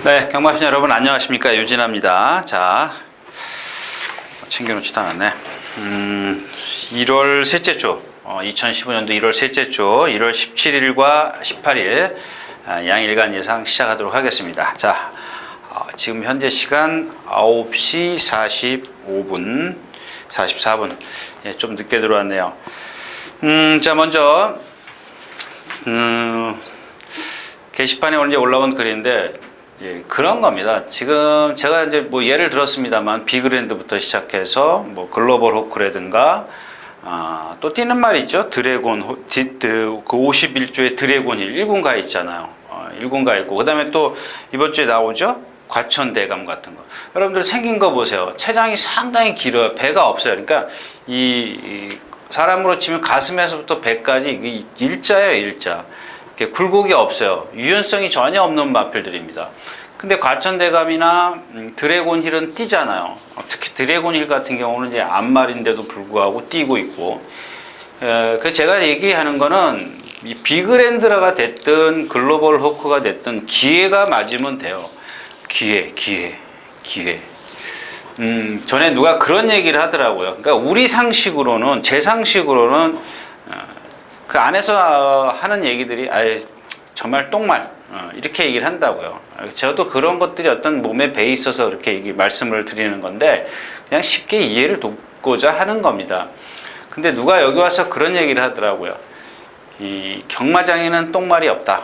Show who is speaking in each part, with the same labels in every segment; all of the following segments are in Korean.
Speaker 1: 네, 경마신 여러분 안녕하십니까? 유진아입니다. 자, 챙겨놓지도 않았네. 1월 셋째 주, 2015년도 1월 셋째 주, 1월 17일과 18일 양일간 예상 시작하도록 하겠습니다. 자, 지금 현재 시간 9시 45분, 44분. 예, 좀 늦게 들어왔네요. 자, 먼저 게시판에 오늘 올라온 글인데, 예, 그런 겁니다. 지금 제가 이제 뭐 예를 들었습니다만 비그랜드부터 시작해서 뭐 글로벌 호크라든가 또 뛰는 말 있죠. 드래곤 그 51조의 드래곤힐 1군가 있잖아요. 1군가 있고 그다음에 또 이번 주에 나오죠. 과천대감 같은 거. 여러분들 생긴 거 보세요. 체장이 상당히 길어요. 배가 없어요. 그러니까 이 사람으로 치면 가슴에서부터 배까지 이게 일자예요, 일자. 굴곡이 없어요. 유연성이 전혀 없는 마필들입니다. 근데 과천대감이나 드래곤힐은 뛰잖아요. 특히 드래곤힐 같은 경우는 이제 암말인데도 불구하고 뛰고 있고. 그 제가 얘기하는 거는 이 비그랜드라가 됐든 글로벌 호크가 됐든 기회가 맞으면 돼요. 기회. 전에 누가 그런 얘기를 하더라고요. 그러니까 우리 상식으로는, 제 상식으로는 그 안에서 하는 얘기들이 정말 똥말 이렇게 얘기를 한다고요. 저도 그런 것들이 어떤 몸에 배 있어서 그렇게 말씀을 드리는 건데 그냥 쉽게 이해를 돕고자 하는 겁니다. 근데 누가 여기 와서 그런 얘기를 하더라고요. 이 경마장에는 똥말이 없다.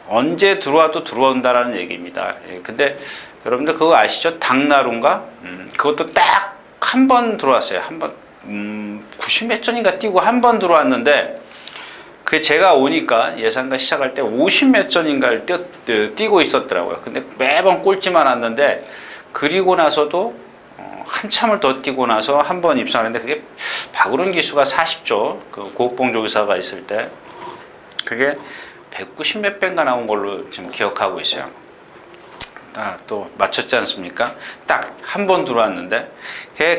Speaker 1: 언제 들어와도 들어온다라는 얘기입니다. 근데 여러분들 그거 아시죠? 당나루인가? 그것도 딱 한 번 들어왔어요. 한 번 90몇 전인가 뛰고 한 번 들어왔는데 그 제가 오니까 예상가 시작할 때 50몇 전인가를 뛰고 있었더라고요. 근데 매번 꼴찌만 왔는데 그리고 나서도 한참을 더 뛰고 나서 한 번 입상하는데 그게 박우른 기수가 40조 그 고옥봉 조교사가 있을 때 그게 190몇 배인가 나온 걸로 지금 기억하고 있어요. 또 맞췄지 않습니까? 딱 한 번 들어왔는데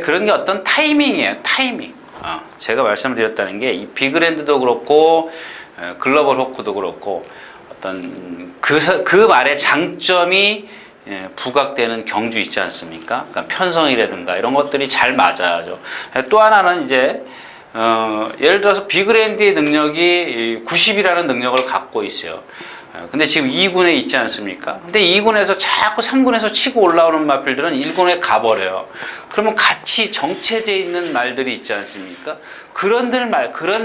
Speaker 1: 그런 게 어떤 타이밍이에요. 타이밍. 제가 말씀드렸다는 게 이 비그랜드도 그렇고 글로벌 호크도 그렇고 어떤 그 말의 장점이 부각되는 경주 있지 않습니까? 그러니까 편성이라든가 이런 것들이 잘 맞아야죠. 또 하나는 이제 예를 들어서 비그랜드의 능력이 90이라는 능력을 갖고 있어요. 근데 지금 2군에 있지 않습니까? 근데 2군에서 자꾸 3군에서 치고 올라오는 마필들은 1군에 가버려요. 그러면 같이 정체돼 있는 말들이 있지 않습니까? 그런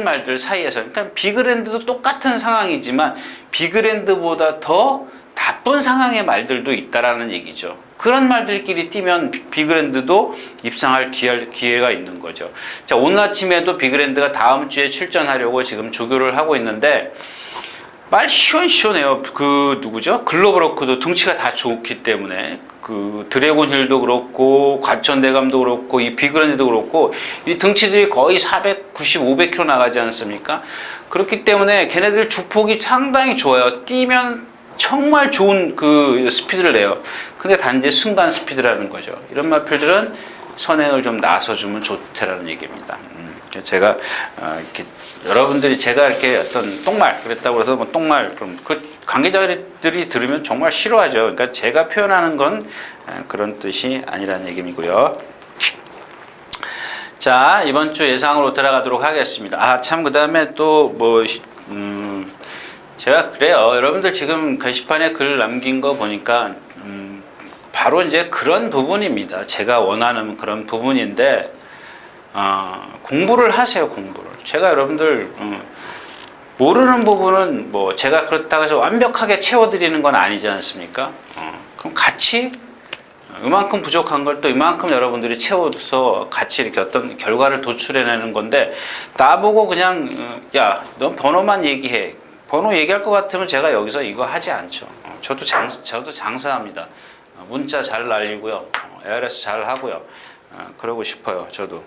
Speaker 1: 말들 사이에서, 그러니까 비그랜드도 똑같은 상황이지만 비그랜드보다 더 나쁜 상황의 말들도 있다라는 얘기죠. 그런 말들끼리 뛰면 비그랜드도 입상할 기회가 있는 거죠. 자, 오늘 아침에도 비그랜드가 다음 주에 출전하려고 지금 조교를 하고 있는데 말 시원시원해요. 그 누구죠? 글로벌 호크도 등치가 다 좋기 때문에 그 드래곤힐도 그렇고 과천대감도 그렇고 이 비그랜드도 그렇고 이 등치들이 거의 490, 500km 나가지 않습니까? 그렇기 때문에 걔네들 주폭이 상당히 좋아요. 뛰면 정말 좋은 그 스피드를 내요. 근데 단지 순간 스피드라는 거죠. 이런 마필들은 선행을 좀 나서주면 좋다라는 얘기입니다. 제가 이렇게 여러분들이 제가 이렇게 어떤 똥말 그랬다고 해서 뭐 똥말 그럼 그 관계자들이 들으면 정말 싫어하죠. 그러니까 제가 표현하는 건 그런 뜻이 아니라는 얘기이고요. 자, 이번 주 예상으로 들어가도록 하겠습니다. 참 그다음에 또 뭐 제가 그래요. 여러분들 지금 게시판에 글 남긴 거 보니까 바로 이제 그런 부분입니다. 제가 원하는 그런 부분인데 공부를 하세요. 공부를. 제가 여러분들 모르는 부분은 뭐 제가 그렇다고 해서 완벽하게 채워드리는 건 아니지 않습니까? 그럼 같이 이만큼 부족한 걸 또 이만큼 여러분들이 채워서 같이 이렇게 어떤 결과를 도출해내는 건데 나보고 그냥 야, 넌 번호만 얘기해. 번호 얘기할 것 같으면 제가 여기서 이거 하지 않죠. 저도 장사합니다. 문자 잘 날리고요. ARS 잘 하고요. 그러고 싶어요. 저도.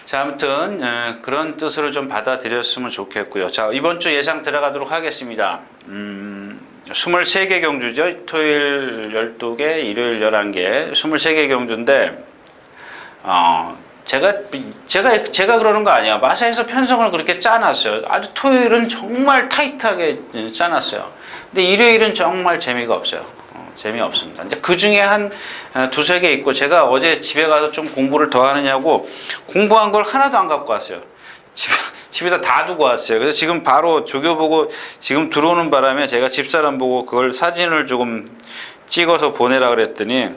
Speaker 1: 자, 아무튼 그런 뜻으로 좀 받아들였으면 좋겠고요. 자, 이번 주 예상 들어가도록 하겠습니다. 23개 경주죠. 토요일 12개, 일요일 11개, 23개 경주인데 제가 그러는 거 아니야. 마사에서 편성을 그렇게 짜놨어요. 아주 토요일은 정말 타이트하게 짜놨어요. 근데 일요일은 정말 재미가 없어요. 재미없습니다. 이제 그 중에 한 두세 개 있고, 제가 어제 집에 가서 좀 공부를 더 하느냐고 공부한 걸 하나도 안 갖고 왔어요. 집에다 다 두고 왔어요. 그래서 지금 바로 조교 보고 지금 들어오는 바람에 제가 집사람 보고 그걸 사진을 조금 찍어서 보내라 그랬더니,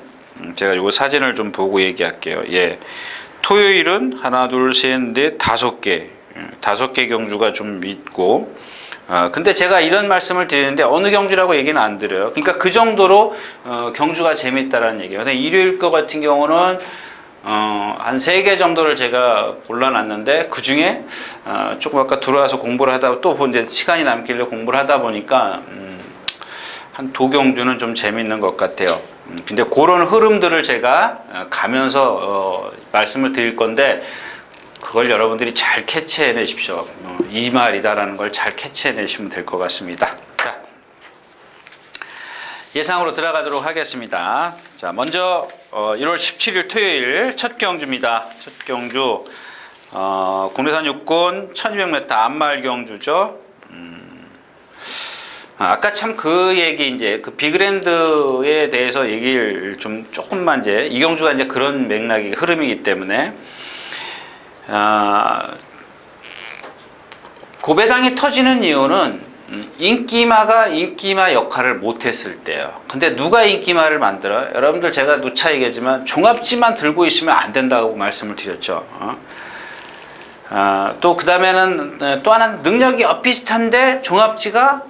Speaker 1: 제가 이거 사진을 좀 보고 얘기할게요. 예. 토요일은 하나, 둘, 셋, 넷, 다섯 개 경주가 좀 있고, 근데 제가 이런 말씀을 드리는데 어느 경주라고 얘기는 안 드려요. 그러니까 그 정도로 경주가 재밌다라는 얘기예요. 근데 일요일 거 같은 경우는 한 3개 정도를 제가 골라놨는데, 그 중에 조금 아까 들어와서 공부를 하다 또 이제 시간이 남길래 공부를 하다 보니까 한 2경주는 좀 재밌는 것 같아요. 근데 그런 흐름들을 제가 가면서 말씀을 드릴 건데, 그걸 여러분들이 잘 캐치해내십시오. 이 말이다라는 걸 잘 캐치해내시면 될 것 같습니다. 자, 예상으로 들어가도록 하겠습니다. 자, 먼저 1월 17일 토요일 첫 경주입니다. 첫 경주 국내산 육군 1200m 암말 경주죠. 아까 참 그 얘기, 이제 그 비그랜드에 대해서 얘기를 좀 조금만, 이제 이 경주가 이제 그런 맥락이 흐름이기 때문에, 고배당이 터지는 이유는 인기마가 인기마 역할을 못했을 때요. 근데 누가 인기마를 만들어요? 여러분들, 제가 누차 얘기하지만 종합지만 들고 있으면 안 된다고 말씀을 드렸죠. 또 그 다음에는 또 하나, 능력이 비슷한데 종합지가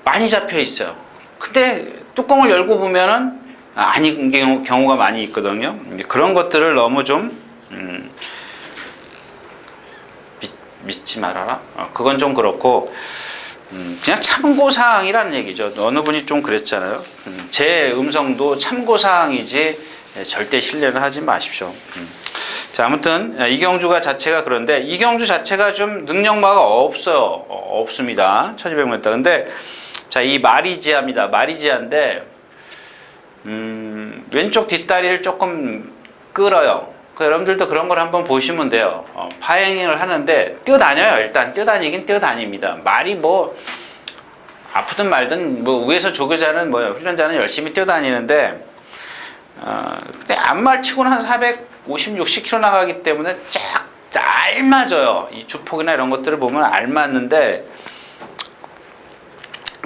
Speaker 1: 많이 잡혀 있어요. 근데 뚜껑을 열고 보면은 아닌 경우가 많이 있거든요. 그런 것들을 너무 좀 믿지 말아라. 그건 좀 그렇고, 그냥 참고사항이라는 얘기죠. 어느 분이 좀 그랬잖아요. 제 음성도 참고사항이지 절대 신뢰는 하지 마십시오. 자, 아무튼 이 경주가 자체가 그런데, 이 경주 자체가 좀 능력마가 없어요. 없습니다. 1200m. 근데 자, 이 마리지아입니다. 마리지아인데 왼쪽 뒷다리를 조금 끌어요. 여러분들도 그런 걸 한번 보시면 돼요. 파행을 하는데 뛰어다녀요. 일단 뛰어다니긴 뛰어다닙니다. 말이 뭐 아프든 말든 뭐 위에서 조교자는 뭐 훈련자는 열심히 뛰어다니는데, 근데 암말 치고는 한 450, 60km 나가기 때문에 쫙 알맞아요. 이 주폭이나 이런 것들을 보면 알맞는데,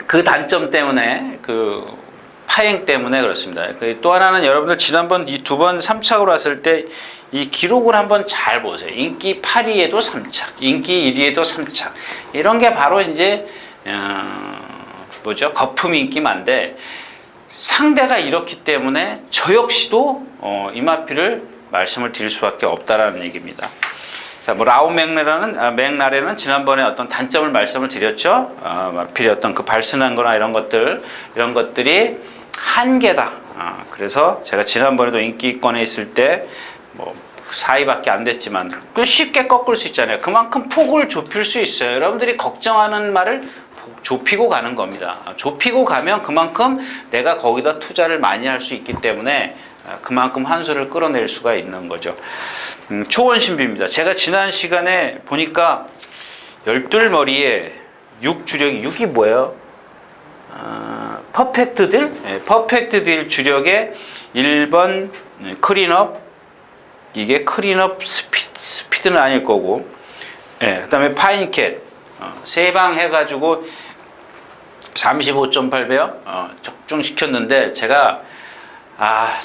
Speaker 1: 그 단점 때문에, 그 파행 때문에 그렇습니다. 또 하나는, 여러분들 지난번 이 2번 3착으로 왔을 때 이 기록을 한번 잘 보세요. 인기 8위에도 3착, 인기 1위에도 3착. 이런 게 바로 이제 뭐죠? 거품 인기만데, 상대가 이렇기 때문에 저 역시도 이마피를 말씀을 드릴 수밖에 없다라는 얘기입니다. 자, 뭐 라우 맥라렌은 지난번에 어떤 단점을 말씀을 드렸죠. 마필의 어떤 그 발슨한 거나 이런 것들이 한계다. 그래서 제가 지난번에도 인기권에 있을 때 뭐 4위밖에 안 됐지만 쉽게 꺾을 수 있잖아요. 그만큼 폭을 좁힐 수 있어요. 여러분들이 걱정하는 말을 좁히고 가는 겁니다. 좁히고 가면 그만큼 내가 거기다 투자를 많이 할 수 있기 때문에 그만큼 환수를 끌어낼 수가 있는 거죠. 초원신비입니다. 제가 지난 시간에 보니까 12머리에 6주력이, 6이 뭐예요? 퍼펙트 딜? 네, 퍼펙트 딜 주력에 1번 클린업, 이게 클린업 스피드는 아닐 거고, 네, 그 다음에 파인캣, 세 방 해가지고 35.8배요? 적중시켰는데, 제가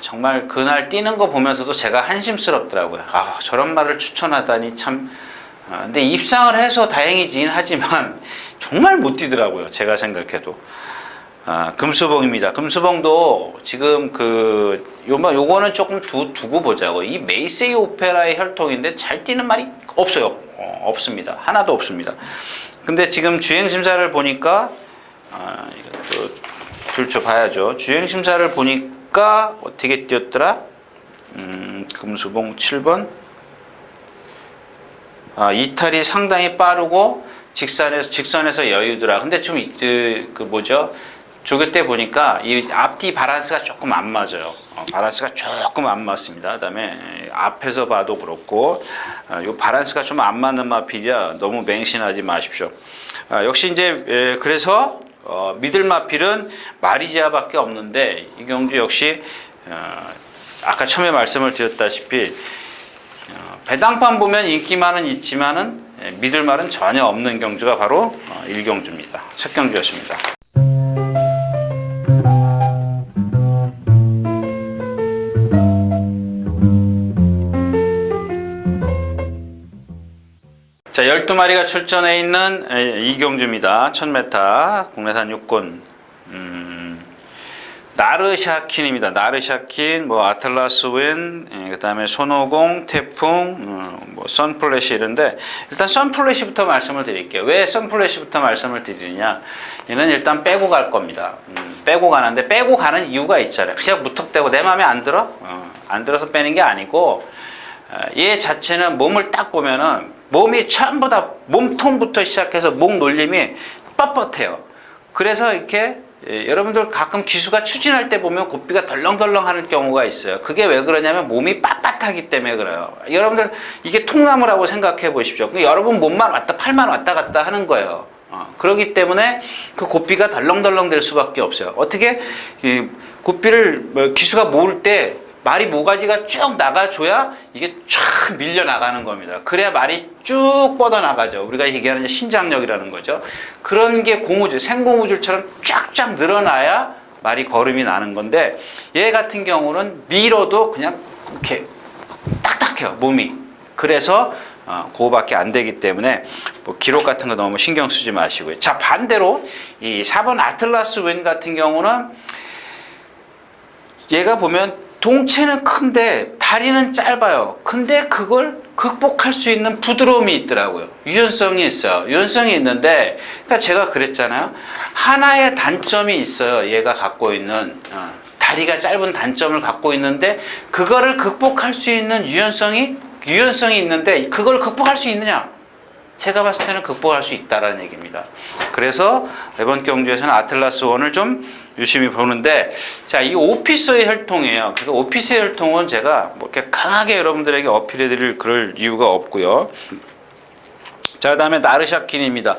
Speaker 1: 정말 그날 뛰는 거 보면서도 제가 한심스럽더라고요. 저런 말을 추천하다니 참. 근데 입상을 해서 다행이긴 하지만 정말 못 뛰더라고요. 제가 생각해도. 금수봉입니다. 금수봉도 지금 요거는 조금 두고 보자고. 이 메이세이 오페라의 혈통인데 잘 뛰는 말이 없어요. 없습니다. 하나도 없습니다. 근데 지금 주행심사를 보니까, 이것도 들춰봐야죠. 주행심사를 보니까 어떻게 뛰었더라? 금수봉 7번. 이탈이 상당히 빠르고 직선에서 여유더라. 근데 좀 뭐죠? 조교 때 보니까 이 앞뒤 바란스가 조금 안 맞아요. 바란스가 조금 안 맞습니다. 그다음에 앞에서 봐도 그렇고 이 바란스가 좀 안 맞는 마필이야 너무 맹신하지 마십시오. 역시 이제 그래서 미들 마필은 마리지아밖에 없는데 이 경주 역시 아까 처음에 말씀을 드렸다시피 배당판 보면 인기만은 있지만은 믿을 말은 전혀 없는 경주가 바로 1경주입니다. 첫 경주였습니다. 자, 12마리가 출전해 있는 2경주입니다. 1000m 국내산 육군. 나르샤킨입니다. 나르샤킨, 뭐 아틀라스 윈, 그다음에 손오공, 태풍, 뭐 선플래시 이런데 일단 선플래시부터 말씀을 드릴게요. 왜 선플래시부터 말씀을 드리느냐? 얘는 일단 빼고 갈 겁니다. 빼고 가는데 빼고 가는 이유가 있잖아요. 그냥 무턱대고 내 마음에 안 들어? 안 들어서 빼는 게 아니고 얘 자체는 몸을 딱 보면은 몸이 전부 다 몸통부터 시작해서 목 놀림이 뻣뻣해요. 그래서 이렇게 여러분들 가끔 기수가 추진할 때 보면 고삐가 덜렁덜렁 하는 경우가 있어요. 그게 왜 그러냐면 몸이 빳빳하기 때문에 그래요. 여러분들 이게 통나무라고 생각해 보십시오. 여러분 몸만 왔다 팔만 왔다 갔다 하는 거예요. 그렇기 때문에 그 고삐가 덜렁덜렁 될 수밖에 없어요. 어떻게 고삐를 기수가 모을 때 말이 모가지가 쭉 나가줘야 이게 쫙 밀려 나가는 겁니다. 그래야 말이 쭉 뻗어 나가죠. 우리가 얘기하는 신장력이라는 거죠. 그런 게 고무줄, 생고무줄처럼 쫙쫙 늘어나야 말이 걸음이 나는 건데 얘 같은 경우는 밀어도 그냥 이렇게 딱딱해요, 몸이. 그래서 그거밖에 안 되기 때문에 뭐 기록 같은 거 너무 신경 쓰지 마시고요. 자, 반대로 이 4번 아틀라스 윈 같은 경우는 얘가 보면 동체는 큰데 다리는 짧아요. 근데 그걸 극복할 수 있는 부드러움이 있더라고요. 유연성이 있어요. 유연성이 있는데 그러니까 제가 그랬잖아요. 하나의 단점이 있어요. 얘가 갖고 있는 다리가 짧은 단점을 갖고 있는데 그거를 극복할 수 있는 유연성이 있는데 그걸 극복할 수 있느냐? 제가 봤을 때는 극복할 수 있다라는 얘기입니다. 그래서 이번 경주에서는 아틀라스 원을 좀 유심히 보는데, 자, 이 오피스의 혈통이에요. 그래서 오피스의 혈통은 제가 뭐 이렇게 강하게 여러분들에게 어필해드릴 그럴 이유가 없고요. 자, 그다음에 나르샤킨입니다.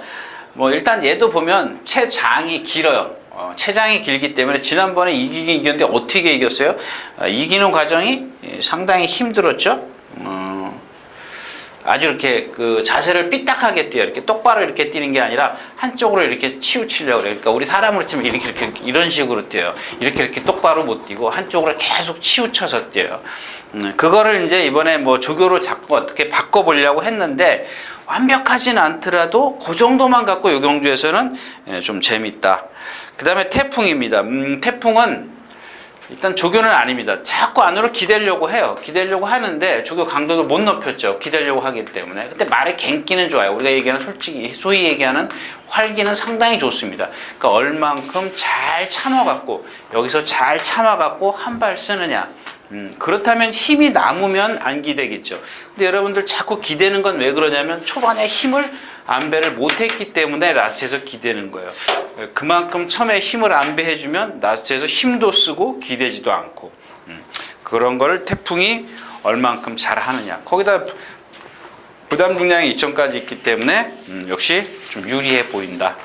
Speaker 1: 뭐 일단 얘도 보면 체장이 길어요. 체장이 길기 때문에 지난번에 이기긴 이겼는데 어떻게 이겼어요? 이기는 과정이 상당히 힘들었죠. 아주 이렇게 그 자세를 삐딱하게 뛰어요. 이렇게 똑바로 이렇게 뛰는 게 아니라 한쪽으로 이렇게 치우치려고 그래요. 그러니까 우리 사람으로 치면 이렇게 이런 식으로 뛰어요. 이렇게 똑바로 못 뛰고 한쪽으로 계속 치우쳐서 뛰어요. 그거를 이제 이번에 뭐 조교로 잡고 어떻게 바꿔보려고 했는데 완벽하진 않더라도 그 정도만 갖고 이 경주에서는 좀 재밌다. 그 다음에 태풍입니다. 태풍은 일단 조교는 아닙니다. 자꾸 안으로 기대려고 해요. 기대려고 하는데 조교 강도도 못 높였죠. 기대려고 하기 때문에. 근데 말의 갱기는 좋아요. 우리가 얘기하는 솔직히 소위 얘기하는 활기는 상당히 좋습니다. 그러니까 얼만큼 잘 참아갖고 여기서 잘 참아갖고 한 발 쓰느냐. 그렇다면 힘이 남으면 안 기대겠죠. 근데 여러분들 자꾸 기대는 건 왜 그러냐면 초반에 힘을 안배를 못했기 때문에 라스트에서 기대는 거예요. 그만큼 처음에 힘을 안배해주면 라스트에서 힘도 쓰고 기대지도 않고 그런 거를 태풍이 얼만큼 잘하느냐. 거기다 부담 중량이 2천까지 있기 때문에 역시 좀 유리해 보인다.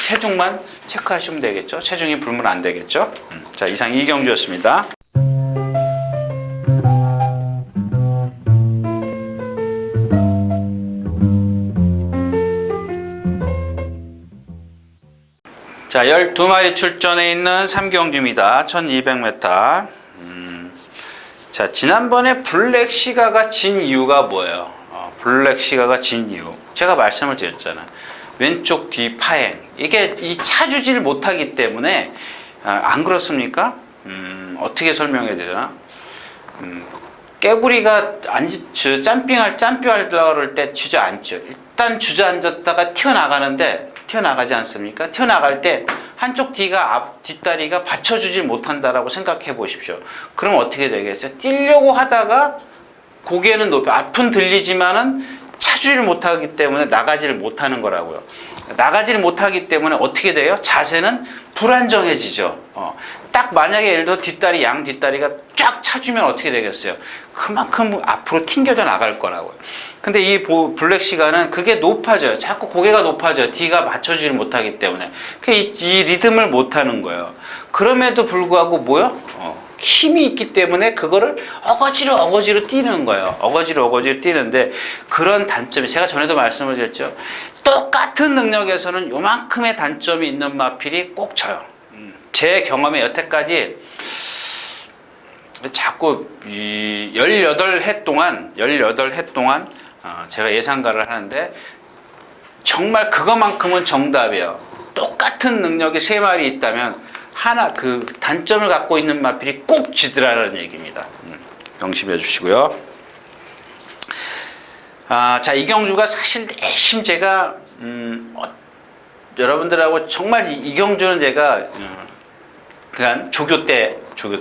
Speaker 1: 체중만 체크하시면 되겠죠. 체중이 불문 안 되겠죠. 자, 이상 이경주였습니다. 자, 12마리 출전해 있는 3경주입니다. 1200m. 자, 지난번에 블랙시가가 진 이유가 뭐예요? 블랙시가가 진 이유. 제가 말씀을 드렸잖아요. 왼쪽 뒤 파행. 이게 이 차주질 못하기 때문에, 안 그렇습니까? 어떻게 설명해야 되나? 깨구리가 짬핑하려고 그럴 때 주저앉죠. 일단 주저앉았다가 튀어나가지 않습니까? 튀어나갈 때 한쪽 뒷다리가 받쳐주질 못한다라고 생각해 보십시오. 그럼 어떻게 되겠어요? 뛰려고 하다가 고개는 높여 앞은 들리지만은 차주질 못하기 때문에 나가지를 못하는 거라고요. 나가지를 못하기 때문에 어떻게 돼요? 자세는 불안정해지죠. 딱 만약에 예를 들어 뒷다리, 양 뒷다리가 쫙 차주면 어떻게 되겠어요? 그만큼 앞으로 튕겨져 나갈 거라고요. 근데 이 블랙 시가는 그게 높아져요. 자꾸 고개가 높아져요. D가 맞춰지지 못하기 때문에. 이 리듬을 못하는 거예요. 그럼에도 불구하고 뭐요? 힘이 있기 때문에 그거를 어거지로 뛰는 거예요. 어거지로 뛰는데 그런 단점이 제가 전에도 말씀을 드렸죠. 똑같은 능력에서는 요만큼의 단점이 있는 마필이 꼭 져요. 제 경험에 여태까지 자꾸 18해 동안 제가 예상가를 하는데 정말 그것만큼은 정답이에요. 똑같은 능력이 3마리 있다면 하나 그 단점을 갖고 있는 마필이 꼭 지더라는 얘기입니다. 명심해 주시고요. 자, 이경주가 사실 내심 제가 여러분들하고 정말 이경주는 제가 그냥 조교 때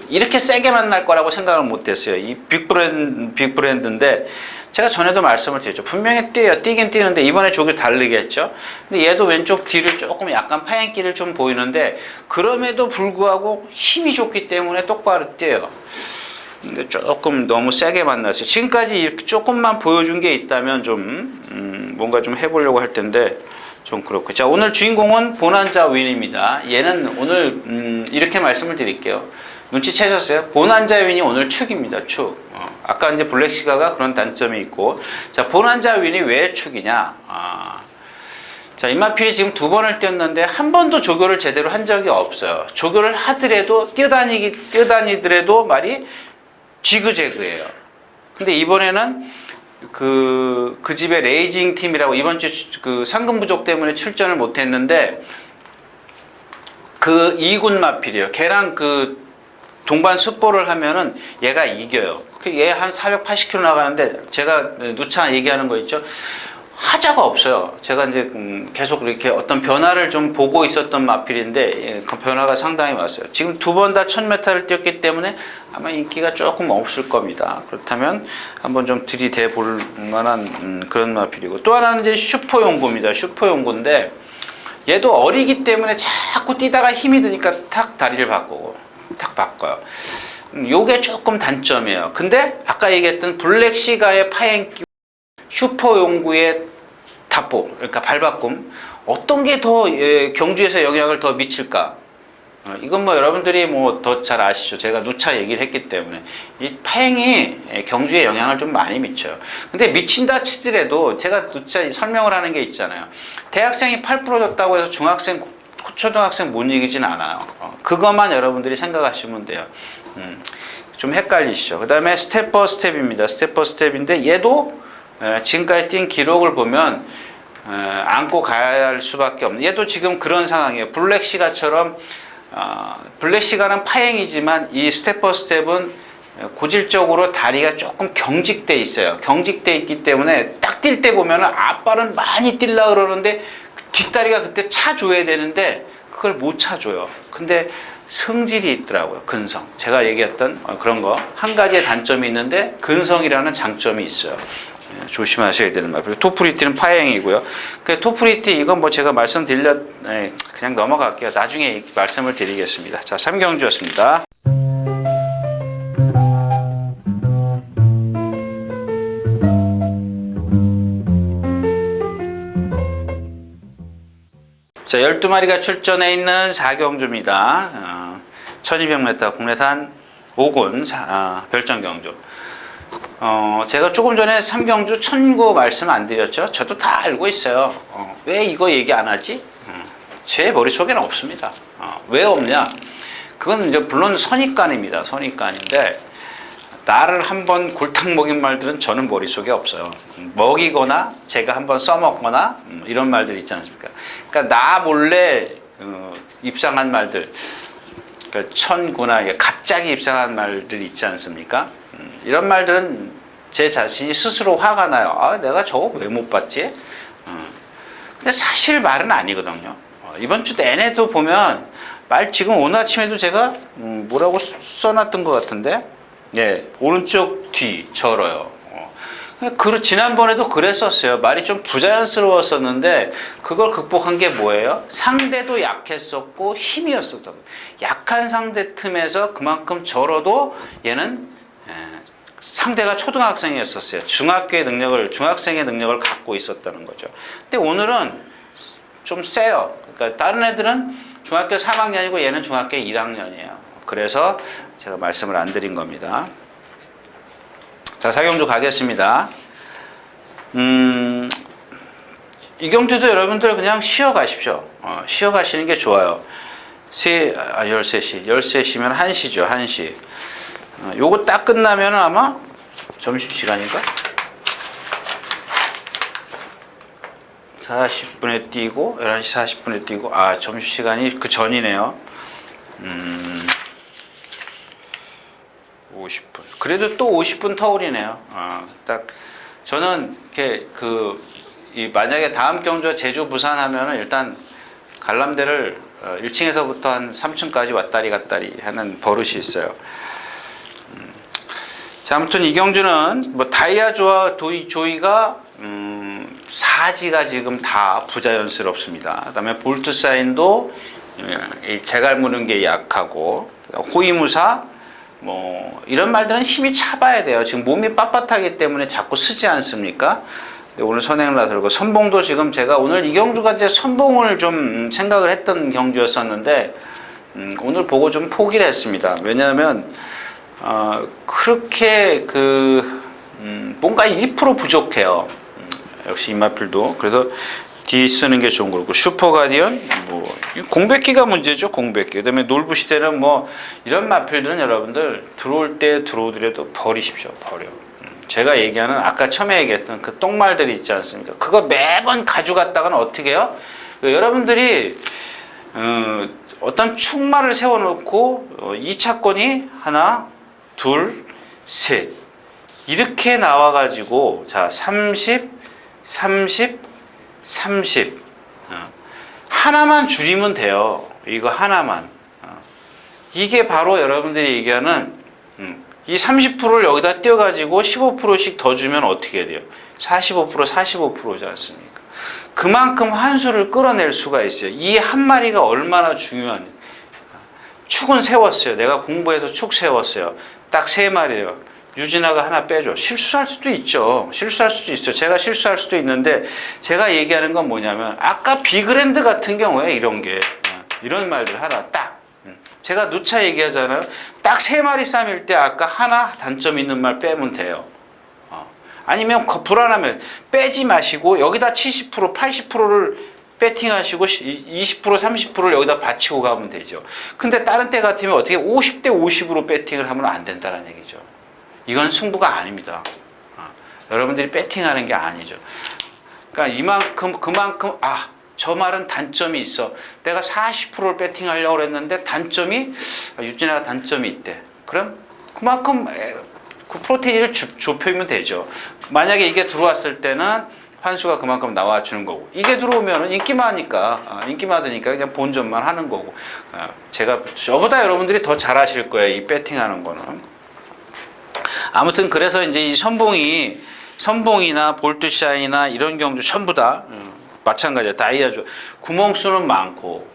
Speaker 1: 이렇게 세게 만날 거라고 생각을 못했어요. 이 빅브랜드인데 제가 전에도 말씀을 드렸죠. 분명히 뛰긴 뛰는데 이번에 조교 다르겠죠. 근데 얘도 왼쪽 뒤를 조금 약간 파행기를 좀 보이는데 그럼에도 불구하고 힘이 좋기 때문에 똑바로 뛰어요. 근데 조금 너무 세게 만났어요. 지금까지 이렇게 조금만 보여준 게 있다면 좀 뭔가 좀 해보려고 할 텐데 좀 그렇고. 자, 오늘 주인공은 보난자 윈입니다. 얘는 오늘 이렇게 말씀을 드릴게요. 눈치채셨어요? 보난자 윈이 오늘 축입니다. 축. 아까 이제 블랙 시가가 그런 단점이 있고, 자, 보난자 윈이 왜 축이냐? 자, 임마필이 지금 2번을 뛰었는데 한 번도 조교를 제대로 한 적이 없어요. 조교를 하더라도 뛰어다니더라도 말이 지그재그예요. 근데 이번에는 그 집의 레이징 팀이라고 이번 주 그 상금 부족 때문에 출전을 못했는데 그 2군 마필이에요. 걔랑 그 동반 습보를 하면은 얘가 이겨요. 얘 한 480km 나가는데 제가 누차 얘기하는 거 있죠. 하자가 없어요. 제가 이제 계속 이렇게 어떤 변화를 좀 보고 있었던 마필인데 그 변화가 상당히 왔어요. 지금 2번 다 1000m를 뛰었기 때문에 아마 인기가 조금 없을 겁니다. 그렇다면 한번 좀 들이대 볼 만한 그런 마필이고, 또 하나는 이제 슈퍼용구입니다. 슈퍼용구인데 얘도 어리기 때문에 자꾸 뛰다가 힘이 드니까 탁 다리를 바꾸고 탁 바꿔요. 요게 조금 단점이에요. 근데 아까 얘기했던 블랙 시가의 파행기, 슈퍼용구의 답보, 그러니까 발바꿈, 어떤 게 더 경주에서 영향을 더 미칠까? 이건 뭐 여러분들이 뭐 더 잘 아시죠. 제가 누차 얘기를 했기 때문에 이 파행이 경주에 영향을 좀 많이 미쳐요. 근데 미친다 치더라도 제가 누차 설명을 하는 게 있잖아요. 대학생이 8% 줬다고 해서 중학생, 초등학생 못 이기진 않아요. 그것만 여러분들이 생각하시면 돼요. 좀 헷갈리시죠. 그 다음에 스텝퍼 스텝입니다. 스텝퍼 스텝인데 얘도 지금까지 뛴 기록을 보면 안고 가야 할 수밖에 없는, 얘도 지금 그런 상황이에요. 블랙 시가처럼 블랙 시가는 파행이지만 이 스텝퍼 스텝은 고질적으로 다리가 조금 경직돼 있어요. 경직돼 있기 때문에 딱 뛸 때 보면 앞발은 많이 뛰려고 그러는데 뒷다리가 그때 차줘야 되는데 그걸 못 차줘요. 근데 성질이 있더라고요. 근성. 제가 얘기했던 그런 거 한 가지의 단점이 있는데 근성이라는 장점이 있어요. 조심하셔야 되는 말. 그리고 토프리티는 파행이고요. 그 토프리티 이건 뭐 제가 그냥 넘어갈게요. 나중에 말씀을 드리겠습니다. 자, 3경주였습니다. 자, 12마리가 출전해 있는 4경주입니다. 1200m 국내산 5군 별정경주. 제가 조금 전에 3경주 천구 말씀 안 드렸죠? 저도 다 알고 있어요. 왜 이거 얘기 안 하지? 제 머릿속에는 없습니다. 왜 없냐? 그건 이제 물론 선입관입니다. 선입관인데 나를 한번 골탕 먹인 말들은 저는 머릿속에 없어요. 먹이거나 제가 한번 써먹거나 이런 말들 있지 않습니까? 그러니까 나 몰래 입상한 말들, 그러니까 천구나 갑자기 입상한 말들이 있지 않습니까? 이런 말들은 제 자신이 스스로 화가 나요. 내가 저거 왜 못 봤지? 근데 사실 말은 아니거든요. 이번 주 내내도 보면 지금 오늘 아침에도 제가 뭐라고 써놨던 것 같은데, 오른쪽 뒤 절어요. 지난번에도 그랬었어요. 말이 좀 부자연스러웠었는데 그걸 극복한 게 뭐예요? 상대도 약했었고 힘이었었던 거예요. 약한 상대 틈에서 그만큼 절어도 얘는 상대가 초등학생이었었어요. 중학생의 능력을 갖고 있었다는 거죠. 근데 오늘은 좀 세요. 그러니까 다른 애들은 중학교 3학년이고 얘는 중학교 1학년이에요. 그래서 제가 말씀을 안 드린 겁니다. 자, 사경주 가겠습니다. 이경주도 여러분들 그냥 쉬어 가십시오. 쉬어 가시는 게 좋아요. 13시. 13시면 1시죠. 1시. 요거 딱 끝나면 아마 점심시간인가? 40분에 뛰고 11시 40분에 뛰고 점심시간이 그 전이네요. 50분. 그래도 또 50분 터울이네요. 딱 저는 이렇게 만약에 다음 경주가 제주 부산 하면은 일단 관람대를 1층에서부터 한 3층까지 왔다리 갔다리 하는 버릇이 있어요. 자, 아무튼 이 경주는 뭐 다이아조와 조이가 사지가 지금 다 부자연스럽습니다. 그다음에 볼트 사인도 재갈 무는 게 약하고 호위무사 뭐 이런 말들은 힘이 차봐야 돼요. 지금 몸이 빳빳하기 때문에 자꾸 쓰지 않습니까? 오늘 선행을 나설고 선봉도 지금 제가 오늘 이 경주가 이제 선봉을 좀 생각을 했던 경주였었는데 오늘 보고 좀 포기를 했습니다. 왜냐하면 그렇게 뭔가 1% 부족해요. 역시 이마필도. 그래서 D 쓰는 게 좋은 거고 슈퍼 가디언 공백기가 문제죠. 공백기. 그다음에 놀부 시대는 뭐 이런 마필들은 여러분들 들어올 때 들어오더라도 버리십시오. 버려. 제가 얘기하는 아까 처음에 얘기했던 그 똥말들이 있지 않습니까? 그거 매번 가져갔다가는 어떻게 해요? 여러분들이 어떤 축마를 세워놓고 2차권이 하나, 둘, 셋 이렇게 나와가지고 자 30, 30, 30 하나만 줄이면 돼요. 이거 하나만. 이게 바로 여러분들이 얘기하는 이 30%를 여기다 띄워가지고 15%씩 더 주면 어떻게 돼요? 45%, 45%지 않습니까? 그만큼 환수를 끌어낼 수가 있어요. 이 한 마리가 얼마나 중요한 축은 세웠어요. 내가 공부해서 축 세웠어요. 딱 3마리예요. 유진아가 하나 빼줘. 실수할 수도 있죠. 실수할 수도 있어요. 제가 실수할 수도 있는데 제가 얘기하는 건 뭐냐면 아까 비그랜드 같은 경우에 이런 말들 하나 딱 제가 누차 얘기하잖아요. 딱 3마리 쌈일 때 아까 하나 단점 있는 말 빼면 돼요. 아니면 불안하면 빼지 마시고 여기다 70%, 80%를 배팅하시고 20%, 30%를 여기다 받치고 가면 되죠. 근데 다른 때 같으면 어떻게 50대 50으로 배팅을 하면 안 된다는 얘기죠. 이건 승부가 아닙니다. 여러분들이 배팅하는 게 아니죠. 그러니까 그만큼 저 말은 단점이 있어. 내가 40%를 배팅하려고 그랬는데 유진아가 단점이 있대. 그럼 그만큼 그 프로테인을 좁히면 되죠. 만약에 이게 들어왔을 때는 환수가 그만큼 나와주는 거고 이게 들어오면 인기 많으니까 그냥 본전만 하는 거고 제가 저보다 여러분들이 더 잘하실 거예요. 이 배팅하는 거는. 아무튼 그래서 이제 이 선봉이나 볼트샤이나 이런 경주 전부 다 마찬가지야. 다이아조 구멍수는 많고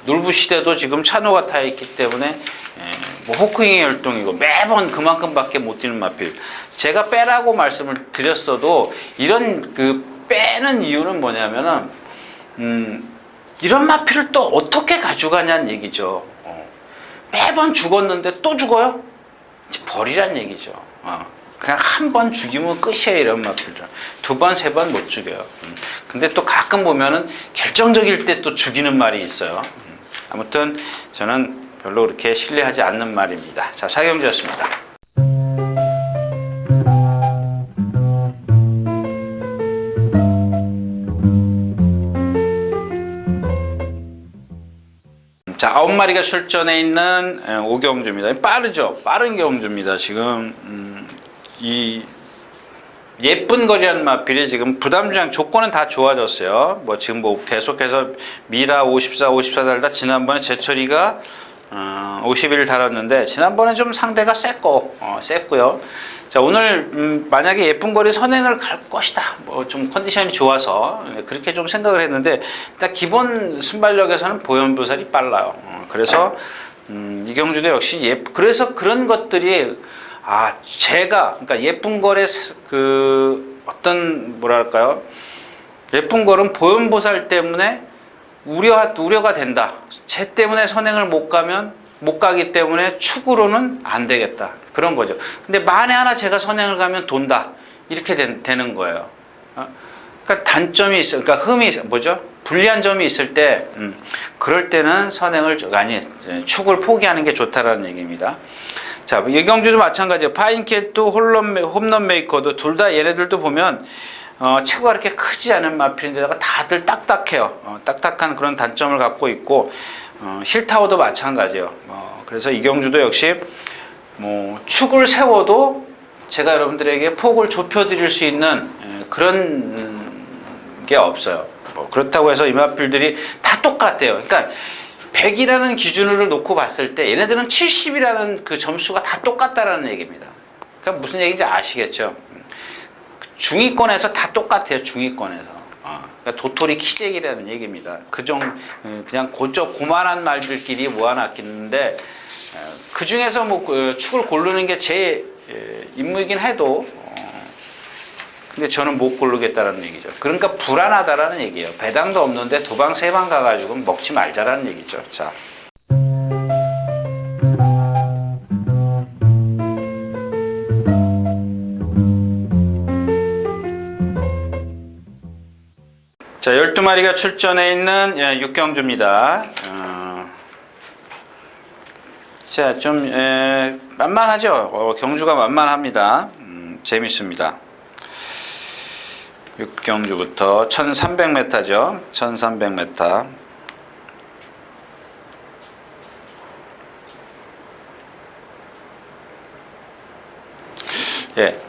Speaker 1: 놀부 시대도 지금 찬호가 타 있기 때문에 뭐 호크잉의 열동이고 매번 그만큼밖에 못 뛰는 마필. 제가 빼라고 말씀을 드렸어도 이런 빼는 이유는 뭐냐면은 이런 마필을 또 어떻게 가져가냐는 얘기죠. 매번 죽었는데 또 죽어요? 버리란 얘기죠. 그냥 한 번 죽이면 끝이에요. 이런 마필들 2번, 3번 못 죽여요. 근데 또 가끔 보면은 결정적일 때 또 죽이는 말이 있어요. 아무튼 저는 별로 그렇게 신뢰하지 않는 말입니다. 자, 사경주였습니다. 자, 9마리가 출전해 있는 오경주입니다. 빠르죠? 빠른 경주입니다. 지금 이 예쁜 거리라는 마필이 지금 부담주행 조건은 다 좋아졌어요. 뭐 지금 뭐 계속해서 미라 54, 54 달다 지난번에 제철이가 51 달았는데 지난번에 좀 상대가 셌고요. 자, 오늘 만약에 예쁜 거리 선행을 갈 것이다. 뭐 좀 컨디션이 좋아서 그렇게 좀 생각을 했는데 일단 기본 순발력에서는 보현보살이 빨라요. 그래서 이경주도 역시 그래서 그런 것들이 제가 그러니까 예쁜 거래 그 어떤 뭐랄까요? 예쁜 거는 보현보살 때문에 우려가 된다. 쟤 때문에 선행을 못 가기 때문에 축으로는 안 되겠다. 그런 거죠. 근데 만에 하나 제가 선행을 가면 돈다. 이렇게 되는 거예요. 그러니까 단점이 있어요. 그러니까 불리한 점이 있을 때, 그럴 때는 축을 포기하는 게 좋다라는 얘기입니다. 자, 이경주도 마찬가지예요. 파인캣도 홈런 메이커도 둘 다 얘네들도 보면, 체구가 그렇게 크지 않은 마필인데다가 다들 딱딱해요. 딱딱한 그런 단점을 갖고 있고, 힐타워도 마찬가지예요. 그래서 이경주도 역시 축을 세워도 제가 여러분들에게 폭을 좁혀드릴 수 있는 그런 게 없어요. 그렇다고 해서 이 마필들이 다 똑같아요. 그러니까 100이라는 기준으로 놓고 봤을 때 얘네들은 70이라는 그 점수가 다 똑같다라는 얘기입니다. 그러니까 무슨 얘기인지 아시겠죠? 중위권에서 다 똑같아요. 중위권에서. 그러니까 도토리 키재기라는 얘기입니다. 그냥 고만한 말들끼리 모아놨겠는데 그 중에서 축을 고르는 게 제 임무이긴 해도 근데 저는 못 고르겠다라는 얘기죠. 그러니까 불안하다라는 얘기예요. 배당도 없는데 2방 3방 가가지고 먹지 말자라는 얘기죠. 자. 자, 12마리가 출전해 있는 육경주입니다. 자, 좀 만만하죠. 경주가 만만합니다. 재밌습니다. 육경주부터 1300m죠. 1300m. 예.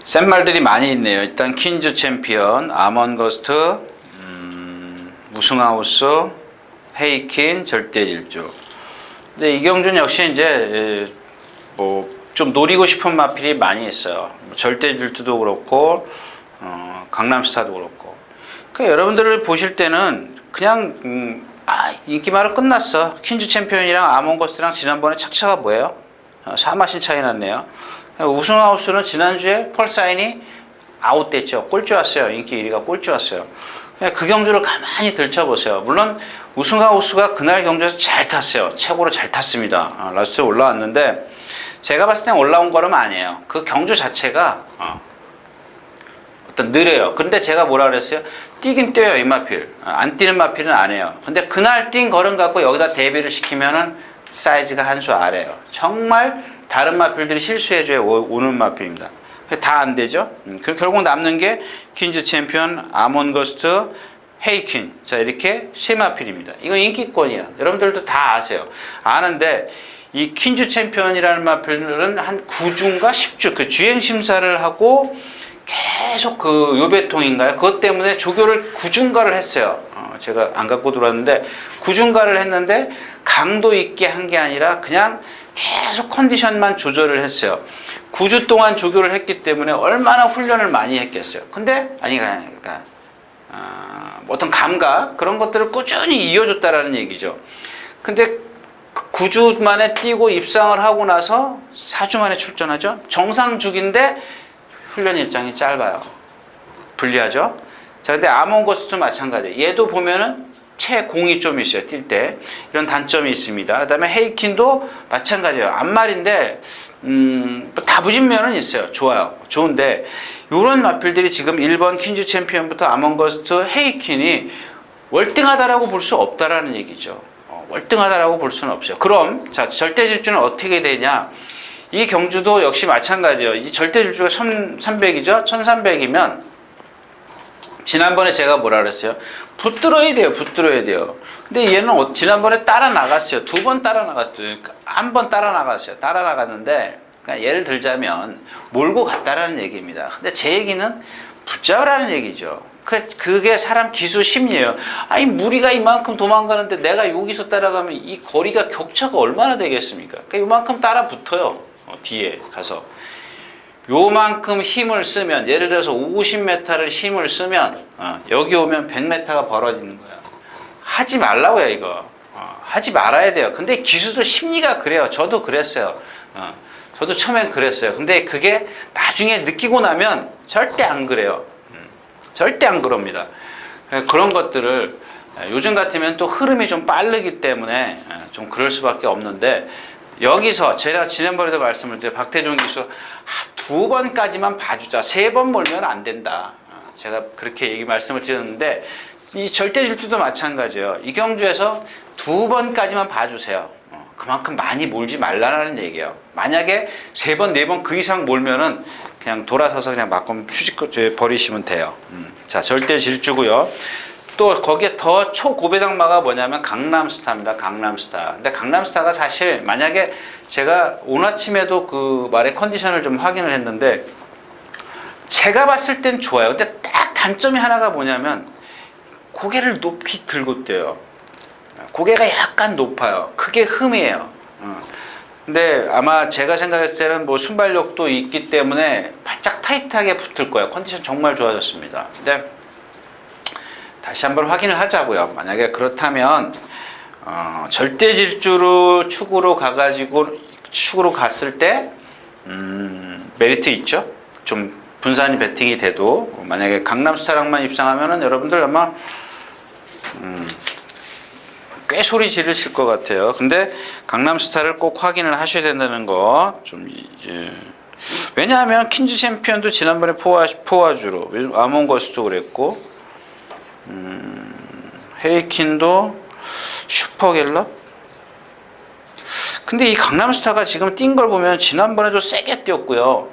Speaker 1: 센 말들이 많이 있네요. 일단 퀸즈 챔피언, 아먼거스트, 무승하우스, 헤이킨, 절대질주. 근데 이경준 역시 이제 좀 노리고 싶은 마필이 많이 있어요. 절대질주도 그렇고, 강남스타도 그렇고. 그러니까 여러분들을 보실 때는 그냥 인기말은 끝났어. 퀸즈 챔피언이랑 아몬거스트랑 지난번에 착차가 뭐예요? 4마신 차이 났네요. 우승하우스는 지난주에 펄사인이 아웃됐죠. 꼴찌 왔어요. 인기 1위가 꼴찌 왔어요. 그 경주를 가만히 들춰보세요. 물론 우승하우스가 그날 경주에서 잘 탔어요. 최고로 잘 탔습니다. 라스트에 올라왔는데 제가 봤을 땐 올라온 거는 아니에요. 그 경주 자체가 느려요. 근데 제가 뭐라 그랬어요? 뛰긴 뛰어요. 이 마필. 안 뛰는 마필은 아니에요. 근데 그날 뛴 걸음 갖고 여기다 대비를 시키면은 사이즈가 한 수 아래예요. 정말 다른 마필들이 실수해줘야 오는 마필입니다. 다 안 되죠. 결국 남는 게 퀸즈 챔피언, 아몬거스트, 헤이퀸. 자, 이렇게 세 마필입니다. 이건 인기권이야. 여러분들도 다 아세요. 아는데 이 퀸즈 챔피언이라는 마필은 한 9주인가 10주 그 주행 심사를 하고 계속 그 요배통인가요? 그것 때문에 조교를 9주인가를 했어요. 제가 안 갖고 들어왔는데 9주인가를 했는데 강도 있게 한 게 아니라 그냥 계속 컨디션만 조절을 했어요. 9주 동안 조교를 했기 때문에 얼마나 훈련을 많이 했겠어요. 근데 그러니까 어떤 감각 그런 것들을 꾸준히 이어줬다라는 얘기죠. 근데 9주 만에 뛰고 입상을 하고 나서 4주 만에 출전하죠. 정상주기인데 훈련 일정이 짧아요. 불리하죠. 자, 근데 아몬거스도 마찬가지예요. 얘도 보면은 체공이 좀 있어요. 뛸 때. 이런 단점이 있습니다. 그 다음에 헤이킨도 마찬가지예요. 앞말인데 다부진 면은 있어요. 좋아요. 좋은데 이런 마필들이 지금 1번 퀸즈 챔피언부터 아몬거스트, 헤이킨이 월등하다라고 볼 수 없다라는 얘기죠. 월등하다라고 볼 수는 없어요. 그럼 자, 절대질주는 어떻게 되냐? 이 경주도 역시 마찬가지예요. 이 절대질주가 1300이죠. 1300이면 지난번에 제가 뭐라 그랬어요? 붙들어야 돼요. 붙들어야 돼요. 근데 얘는 지난번에 따라 나갔어요. 2번 따라 나갔어요. 한 번 따라 나갔어요. 따라 나갔는데 그러니까 예를 들자면 몰고 갔다라는 얘기입니다. 근데 제 얘기는 붙잡으라는 얘기죠. 그게 사람 기수 심리예요. 아니 무리가 이만큼 도망가는데 내가 여기서 따라가면 이 거리가 격차가 얼마나 되겠습니까? 그러니까 이만큼 따라 붙어요. 뒤에 가서 요만큼 힘을 쓰면, 예를 들어서 50m를 힘을 쓰면 여기 오면 100m가 벌어지는 거야. 하지 말라고요, 이거. 하지 말아야 돼요. 근데 기수도 심리가 그래요. 저도 그랬어요. 저도 처음엔 그랬어요. 근데 그게 나중에 느끼고 나면 절대 안 그래요. 절대 안 그럽니다. 그런 것들을 요즘 같으면 또 흐름이 좀 빠르기 때문에 좀 그럴 수밖에 없는데, 여기서 제가 지난번에도 말씀을 드린 박태종 기수 2번까지만 봐주자. 3번 몰면 안 된다. 제가 그렇게 말씀을 드렸는데, 이 절대 질주도 마찬가지예요. 이 경주에서 2번까지만 봐주세요. 그만큼 많이 몰지 말라는 얘기예요. 만약에 3번, 4번 그 이상 몰면은 그냥 돌아서서 그냥 막고 휴직 버리시면 돼요. 자, 절대 질주고요. 또 거기에 더 초고배당마가 뭐냐면 강남스타입니다. 강남스타. 근데 강남스타가 사실 만약에 제가 오늘 아침에도 그 말의 컨디션을 좀 확인을 했는데, 제가 봤을 땐 좋아요. 근데 딱 단점이 하나가 뭐냐면 고개를 높이 들고 뛰어요. 고개가 약간 높아요. 그게 흠이에요. 근데 아마 제가 생각했을 때는 뭐 순발력도 있기 때문에 바짝 타이트하게 붙을 거예요. 컨디션 정말 좋아졌습니다. 근데 다시 한번 확인을 하자고요. 만약에 그렇다면 절대 질주로 축으로 갔을 때 메리트 있죠. 좀 분산이 배팅이 돼도, 만약에 강남스타랑만 입상하면은 여러분들 아마 꽤 소리 지르실 것 같아요. 근데 강남스타를 꼭 확인을 하셔야 된다는 거 좀, 예. 왜냐하면 퀸즈 챔피언도 지난번에 포화주로, 요즘 아몬거스도 그랬고, 헤이킨도 슈퍼갤럽. 근데 이 강남스타가 지금 뛴 걸 보면 지난번에도 세게 뛰었고요.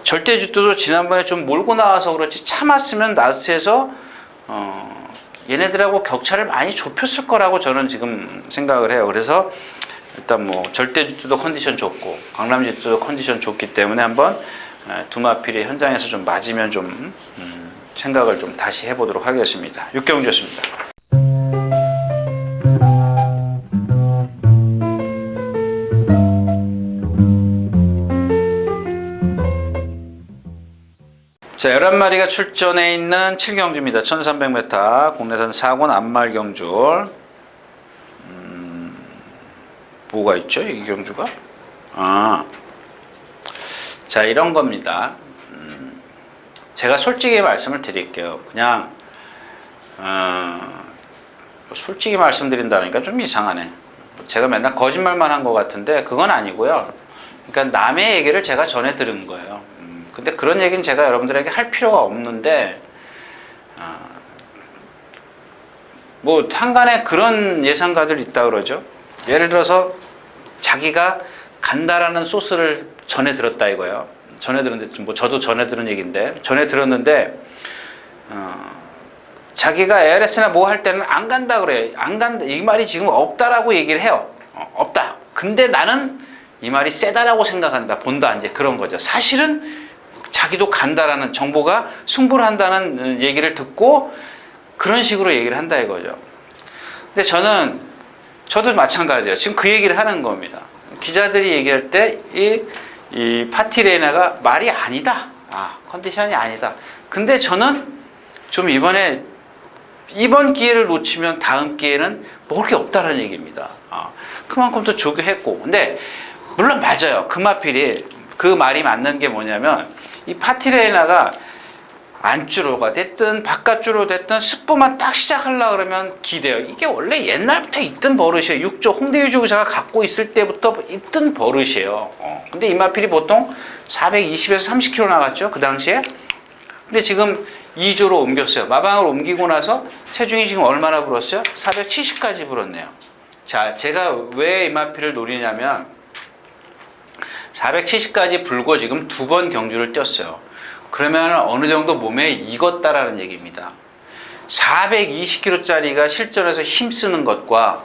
Speaker 1: 절대주도도 지난번에 좀 몰고 나와서 그렇지, 참았으면 라스트에서 얘네들하고 격차를 많이 좁혔을 거라고 저는 지금 생각을 해요. 그래서 일단 뭐 절대주도도 컨디션 좋고 강남주도도 컨디션 좋기 때문에 한번 두마필이 현장에서 좀 맞으면 좀 생각을 좀 다시 해보도록 하겠습니다. 6경주였습니다. 자, 11마리가 출전해 있는 7경주입니다. 1300m 국내산 4권 안말 경주. 뭐가 있죠? 이 경주가? 자, 이런 겁니다. 제가 솔직히 말씀을 드릴게요. 그냥 솔직히 말씀드린다니까 좀 이상하네. 제가 맨날 거짓말만 한 것 같은데 그건 아니고요. 그러니까 남의 얘기를 제가 전해 들은 거예요. 근데 그런 얘기는 제가 여러분들에게 할 필요가 없는데, 뭐 한간에 그런 예상가들 있다 그러죠. 예를 들어서 자기가 간다라는 소스를 전해 들었다 이거예요. 전해 들었는데, 뭐 저도 전해 들은 얘기인데, 전해 들었는데 자기가 ARS나 뭐 할 때는 안 간다 그래요. 안 간다, 이 말이 지금 없다라고 얘기를 해요. 없다. 근데 나는 이 말이 세다라고 생각한다, 본다, 이제 그런 거죠. 사실은 자기도 간다라는 정보가 승부를 한다는 얘기를 듣고 그런 식으로 얘기를 한다 이거죠. 근데 저도 마찬가지예요. 지금 그 얘기를 하는 겁니다. 기자들이 얘기할 때 이 파티레이나가 말이 아니다. 컨디션이 아니다. 근데 저는 좀 이번 기회를 놓치면 다음 기회는 먹을 게 없다는 얘기입니다. 그만큼 더 조교했고. 근데 물론 맞아요. 금화필이 그 말이 맞는 게 뭐냐면, 이 파티레이나가 안주로가 됐든 바깥주로 됐든 스포만 딱 시작하려고 그러면 기대요. 이게 원래 옛날부터 있던 버릇이에요. 6조 홍대 유지구사가 갖고 있을 때부터 있던 버릇이에요. 근데 이마필이 보통 420에서 30km 나갔죠, 그 당시에. 근데 지금 2조로 옮겼어요. 마방을 옮기고 나서 체중이 지금 얼마나 불었어요? 470까지 불었네요. 자, 제가 왜 이마필을 노리냐면 470까지 불고 지금 2번 경주를 뛰었어요. 그러면 어느 정도 몸에 익었다라는 얘기입니다. 420kg짜리가 실전에서 힘쓰는 것과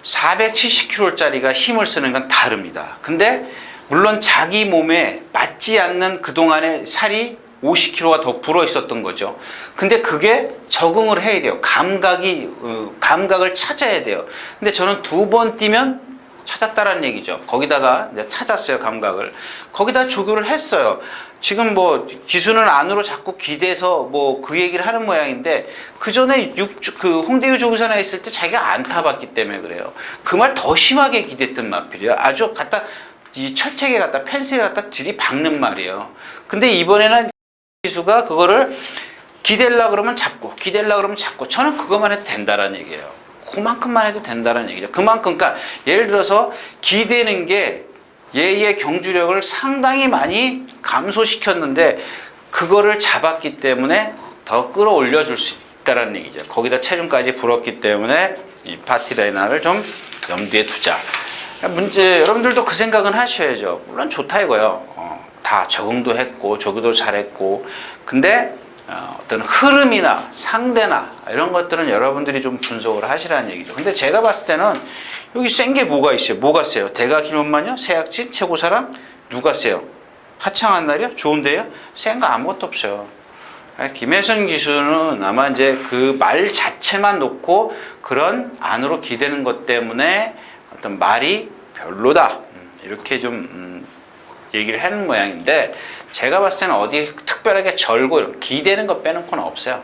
Speaker 1: 470kg짜리가 힘을 쓰는 건 다릅니다. 근데 물론 자기 몸에 맞지 않는 그동안의 살이 50kg가 더 불어 있었던 거죠. 근데 그게 적응을 해야 돼요. 감각을 찾아야 돼요. 근데 저는 2번 뛰면 찾았다라는 얘기죠. 거기다가 이제 찾았어요, 감각을. 거기다 조교를 했어요. 지금 뭐 기수는 안으로 자꾸 기대서 뭐 그 얘기를 하는 모양인데, 그 전에 그 홍대유 조교사나 있을 때 자기가 안 타봤기 때문에 그래요. 그 말 더 심하게 기댔던 말이에요. 아주 갖다 이 철책에 갖다 펜스에 갖다 들이박는 말이에요. 근데 이번에는 기수가 그거를 기댈라 그러면 잡고, 기댈라 그러면 잡고, 저는 그것만 해도 된다라는 얘기예요. 그만큼만 해도 된다는 얘기죠. 그만큼, 그러니까 예를 들어서 기대는 게 얘의 경주력을 상당히 많이 감소시켰는데, 그거를 잡았기 때문에 더 끌어올려 줄 수 있다는 얘기죠. 거기다 체중까지 불었기 때문에 이 파티레나를 좀 염두에 두자. 문제, 여러분들도 그 생각은 하셔야죠. 물론 좋다 이거요. 다 적응도 했고 조교도 잘했고, 근데 어떤 흐름이나 상대나 이런 것들은 여러분들이 좀 분석을 하시라는 얘기죠. 근데 제가 봤을 때는 여기 센 게 뭐가 있어요? 뭐가 세요? 대가 김원만요? 세약진? 최고사랑? 누가 세요? 하창한 날이요? 좋은데요? 센 거 아무것도 없어요. 김혜선 기수는 아마 이제 그 말 자체만 놓고 그런 안으로 기대는 것 때문에 어떤 말이 별로다, 이렇게 좀 얘기를 하는 모양인데, 제가 봤을 때는 어디 특별하게 절고 기대는 거 빼놓고는 없어요.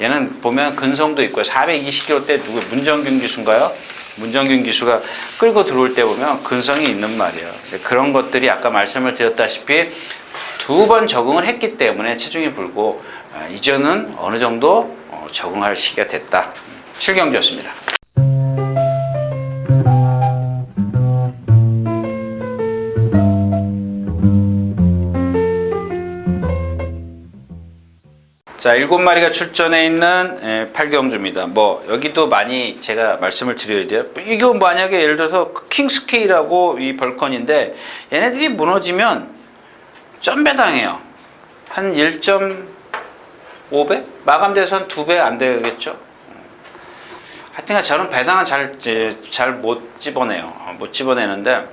Speaker 1: 얘는 보면 근성도 있고요. 420kg 때 누구 문정균 기수인가요? 문정균 기수가 끌고 들어올 때 보면 근성이 있는 말이에요. 그런 것들이 아까 말씀을 드렸다시피 2번 적응을 했기 때문에 체중이 불고, 이제는 어느 정도 적응할 시기가 됐다. 7경주였습니다. 자, 7마리가 출전해 있는 8경주입니다. 뭐 여기도 많이 제가 말씀을 드려야 돼요. 이거 만약에 예를 들어서 킹스케이라고 이 벌컨인데, 얘네들이 무너지면 점배당해요. 한 1.5배? 마감돼서 한 2배 안 되겠죠? 하여튼 저는 배당은 잘 못 집어내요. 못 집어내는데,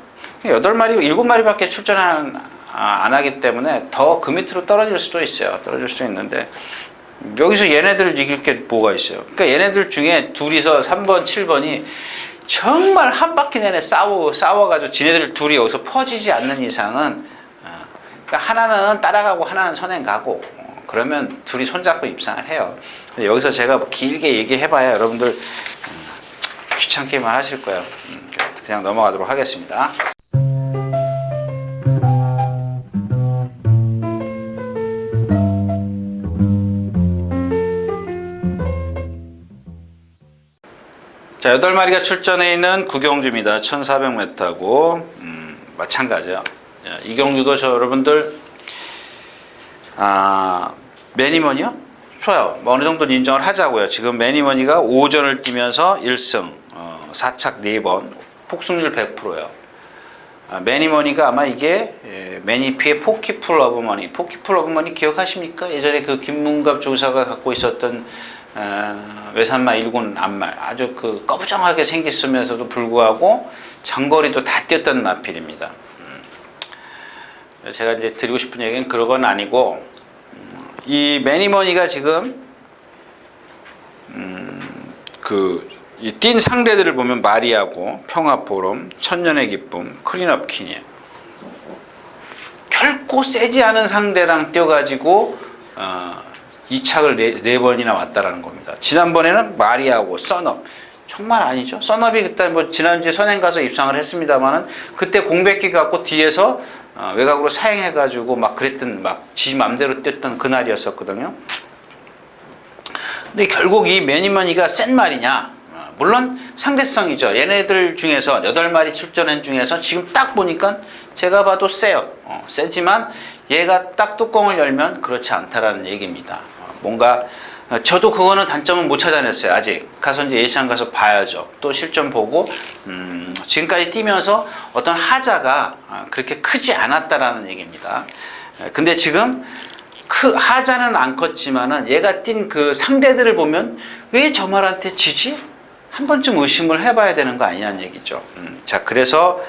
Speaker 1: 8마리, 7마리밖에 안 하기 때문에 더 그 밑으로 떨어질 수도 있어요. 떨어질 수도 있는데, 여기서 얘네들 이길 게 뭐가 있어요? 그러니까 얘네들 중에 둘이서 3번, 7번이 정말 한 바퀴 내내 싸워가지고 지네들 둘이 여기서 퍼지지 않는 이상은, 그러니까 하나는 따라가고 하나는 선행 가고, 그러면 둘이 손잡고 입상을 해요. 여기서 제가 길게 얘기해봐야 여러분들 귀찮게만 하실 거예요. 그냥 넘어가도록 하겠습니다. 자, 8마리가 출전해 있는 9경주입니다. 1400m고, 마찬가지요. 이 경주도 여러분들, 매니머니요? 좋아요. 뭐 어느 정도는 인정을 하자고요. 지금 매니머니가 5전을 뛰면서 1승, 4착 4번, 폭승률 100%예요. 매니머니가 아마 이게 매니피의 포키풀 오브 머니, 포키풀 오브 머니 기억하십니까? 예전에 그 김문갑 조사가 갖고 있었던 외산마 1군 앞말, 아주 그 꺼부정하게 생겼으면서도 불구하고 장거리도 다 뛰었던 마필입니다. 제가 이제 드리고 싶은 얘기는 그런 건 아니고, 이 매니머니가 지금 뛴 상대들을 보면 마리아고, 평화포럼, 천년의 기쁨, 크린업킨이에요. 결코 세지 않은 상대랑 뛰어가지고 2착을 4번이나 왔다라는 겁니다. 지난번에는 마리아고 썬업, 정말 아니죠. 썬업이 그때 뭐 지난주에 선행 가서 입상을 했습니다만은, 그때 공백기 갖고 뒤에서 외곽으로 사행해가지고 막 그랬던, 막 지 맘대로 뛰었던 그날이었었거든요. 근데 결국 이 매니머니가 센 말이냐? 물론 상대성이죠. 얘네들 중에서 8마리 출전한 중에서 지금 딱 보니까 제가 봐도 세요. 세지만 얘가 딱 뚜껑을 열면 그렇지 않다라는 얘기입니다. 뭔가 저도 그거는 단점은 못 찾아냈어요. 아직 가서 이제 예시장 가서 봐야죠. 또 실전 보고, 지금까지 뛰면서 어떤 하자가 그렇게 크지 않았다라는 얘기입니다. 근데 지금 하자는 안 컸지만은 얘가 뛴 그 상대들을 보면 왜 저 말한테 지지? 한 번쯤 의심을 해봐야 되는 거 아니냐는 얘기죠. 자, 그래서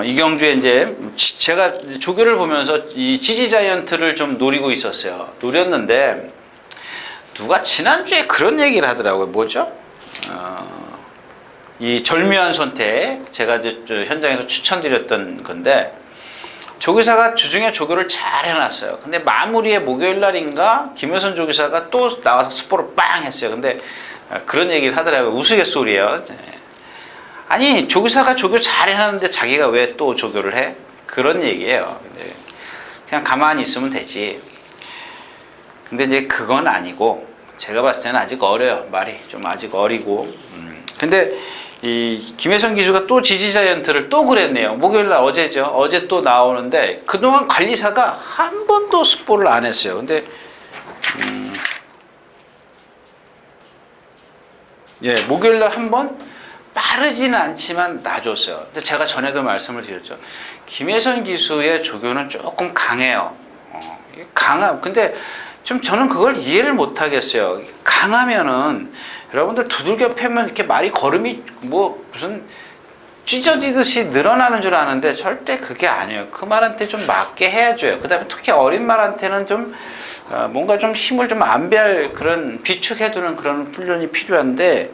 Speaker 1: 이 경주에 이제 제가 조교를 보면서 이 지지자이언트를 좀 노리고 있었어요. 노렸는데 누가 지난주에 그런 얘기를 하더라고요. 뭐죠? 이 절묘한 선택, 제가 이제 현장에서 추천드렸던 건데, 조교사가 주중에 조교를 잘 해놨어요. 근데 마무리에 목요일 날인가 김효선 조교사가 또 나와서 스포를 빵 했어요. 근데 그런 얘기를 하더라고요. 우스갯소리예요. 아니, 조교사가 조교 잘 해놨는데 자기가 왜 또 조교를 해? 그런 얘기예요. 그냥 가만히 있으면 되지. 근데 이제 그건 아니고, 제가 봤을 때는 아직 어려요. 말이 좀 아직 어리고. 근데 이 김혜선 기수가 또 지지자이언트를 또 그랬네요. 목요일날 어제죠. 어제 또 나오는데 그동안 관리사가 한 번도 스포를 안 했어요. 근데 예, 목요일날 한 번 빠르지는 않지만 놔줬어요. 근데 제가 전에도 말씀을 드렸죠. 김혜선 기수의 조교는 조금 강해요. 근데 좀 저는 그걸 이해를 못 하겠어요. 강하면은 여러분들 두들겨 패면 이렇게 말이 걸음이 뭐 무슨 찢어지듯이 늘어나는 줄 아는데 절대 그게 아니에요. 그 말한테 좀 맞게 해줘요. 그 다음에 특히 어린 말한테는 좀 뭔가 좀 힘을 좀 안배할 그런 비축해두는 그런 훈련이 필요한데,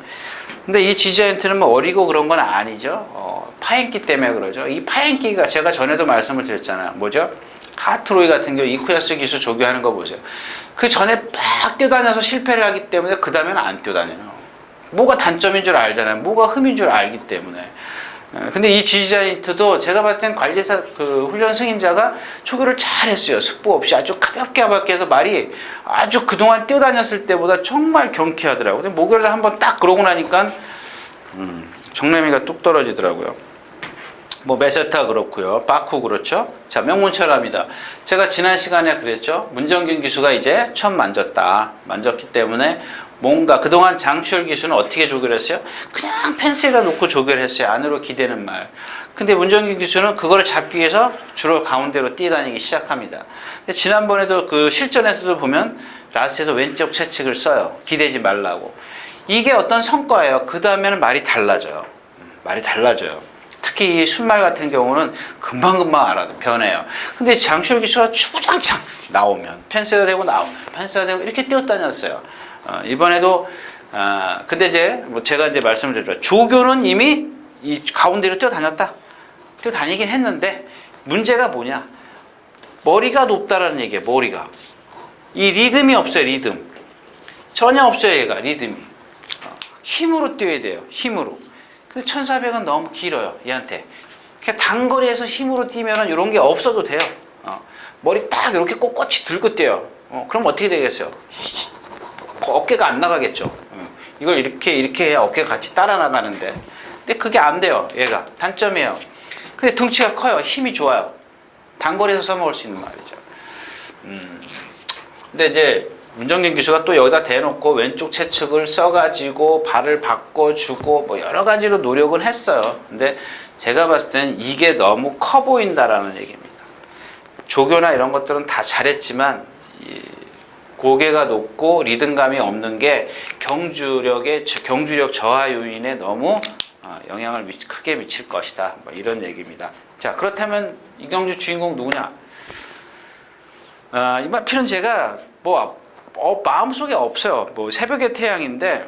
Speaker 1: 근데 이 지지자한테는 뭐 어리고 그런 건 아니죠. 파행기 때문에 그러죠. 이 파행기가 제가 전에도 말씀을 드렸잖아요. 뭐죠? 하트로이 같은 경우 이쿠야스 기수 조교하는 거 보세요. 그 전에 막 뛰어다녀서 실패를 하기 때문에 그 다음에는 안 뛰어다녀요. 뭐가 단점인 줄 알잖아요. 뭐가 흠인 줄 알기 때문에. 근데 이 지지자인트도 제가 봤을 땐 관리사 그 훈련 승인자가 조교를 잘 했어요. 스포 없이 아주 가볍게 해서 말이 아주 그동안 뛰어다녔을 때보다 정말 경쾌하더라고요. 근데 목요일에 한번 딱 그러고 나니까 정내미가 뚝 떨어지더라고요. 뭐 메세타 그렇고요. 바쿠 그렇죠. 자, 명문철합니다. 제가 지난 시간에 그랬죠. 문정균 기수가 이제 처음 만졌기 때문에 뭔가 그동안 장추열 기수는 어떻게 조교를 했어요? 그냥 펜스에다 놓고 조교를 했어요. 안으로 기대는 말. 근데 문정균 기수는 그거를 잡기 위해서 주로 가운데로 뛰어다니기 시작합니다. 근데 지난번에도 그 실전에서도 보면 라스트에서 왼쪽 채찍을 써요. 기대지 말라고. 이게 어떤 성과예요. 그 다음에는 말이 달라져요. 말이 달라져요. 특히 이 순말 같은 경우는 금방금방 변해요. 근데 장추열 기수가 주구장창 나오면 펜스가 되고 이렇게 뛰어다녔어요. 이번에도 근데 이제 뭐 제가 이제 말씀을 드렸죠. 조교는 이미 이 가운데로 뛰어다니긴 했는데 문제가 뭐냐? 머리가 높다라는 얘기예요. 머리가 이 리듬이 없어요. 리듬 전혀 없어요. 얘가 리듬이 힘으로 뛰어야 돼요. 힘으로. 근데 1400은 너무 길어요. 얘한테. 그러니까 단거리에서 힘으로 뛰면은 이런 게 없어도 돼요. 머리 딱 이렇게 꼿꼿이 들고 뛰어요. 그럼 어떻게 되겠어요? 어깨가 안 나가겠죠. 이걸 이렇게 해야 어깨가 같이 따라 나가는데. 근데 그게 안 돼요. 얘가. 단점이에요. 근데 덩치가 커요. 힘이 좋아요. 단거리에서 써먹을 수 있는 말이죠. 근데 이제 문정균 기수가 또 여기다 대놓고 왼쪽 채측을 써가지고 발을 바꿔주고 뭐 여러 가지로 노력은 했어요. 근데 제가 봤을 때는 이게 너무 커 보인다라는 얘기입니다. 조교나 이런 것들은 다 잘했지만 고개가 높고 리듬감이 없는 게 경주력 저하 요인에 너무 영향을 크게 미칠 것이다. 뭐 이런 얘기입니다. 자, 그렇다면 이경주 주인공 누구냐? 이 마필은 제가 뭐 마음속에 없어요. 뭐 새벽의 태양인데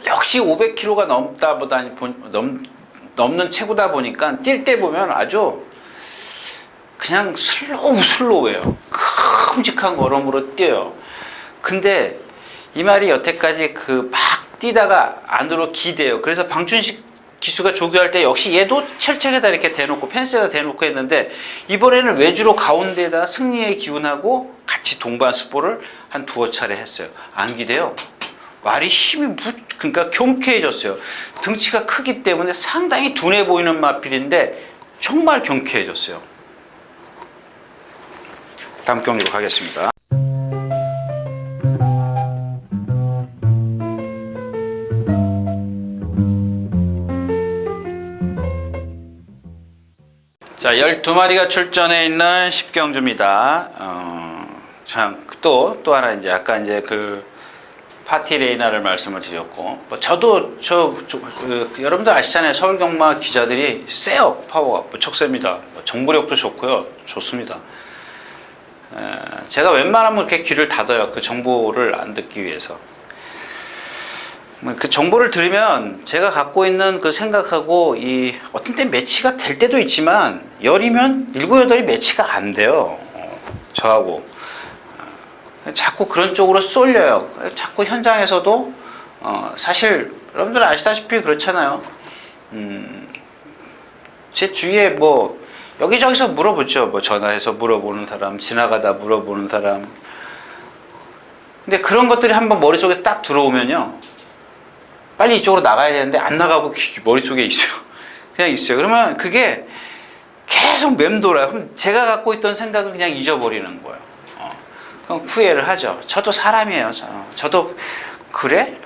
Speaker 1: 역시 500kg가 넘는 체구다 보니까 뛸 때 보면 아주 그냥 슬로우해요. 큼직한 걸음으로 뛰어요. 근데 이 말이 여태까지 막 뛰다가 안으로 기대요. 그래서 방춘식 기수가 조교할 때 역시 얘도 철책에다 이렇게 대놓고 펜스에다 대놓고 했는데 이번에는 외주로 가운데에다 승리의 기운하고 같이 동반 스포를 한 두어 차례 했어요. 안 기대요. 말이 그러니까 경쾌해졌어요. 등치가 크기 때문에 상당히 둔해 보이는 마필인데 정말 경쾌해졌어요. 다음 경기로 가겠습니다. 자, 12마리가 출전해 있는 10경주입니다. 또 하나 이제 아까 이제 파티 레이나를 말씀을 드렸고, 뭐 여러분들 아시잖아요. 서울 경마 기자들이 세요. 파워가 무척 셉니다. 정보력도 좋고요. 좋습니다. 제가 웬만하면 이렇게 귀를 닫아요. 그 정보를 안 듣기 위해서. 그 정보를 들으면 제가 갖고 있는 그 생각하고 이 어떤 때 매치가 될 때도 있지만 열이면 7, 8이 매치가 안 돼요. 저하고 자꾸 그런 쪽으로 쏠려요. 자꾸 현장에서도 사실 여러분들 아시다시피 그렇잖아요. 제 주위에 뭐 여기저기서 물어보죠. 뭐 전화해서 물어보는 사람, 지나가다 물어보는 사람. 근데 그런 것들이 한번 머릿속에 딱 들어오면요, 빨리 이쪽으로 나가야 되는데 안 나가고 머릿속에 있어요. 그냥 있어요. 그러면 그게 계속 맴돌아요. 그럼 제가 갖고 있던 생각을 그냥 잊어버리는 거예요. 그럼 후회를 하죠. 저도 사람이에요. 저도 그래?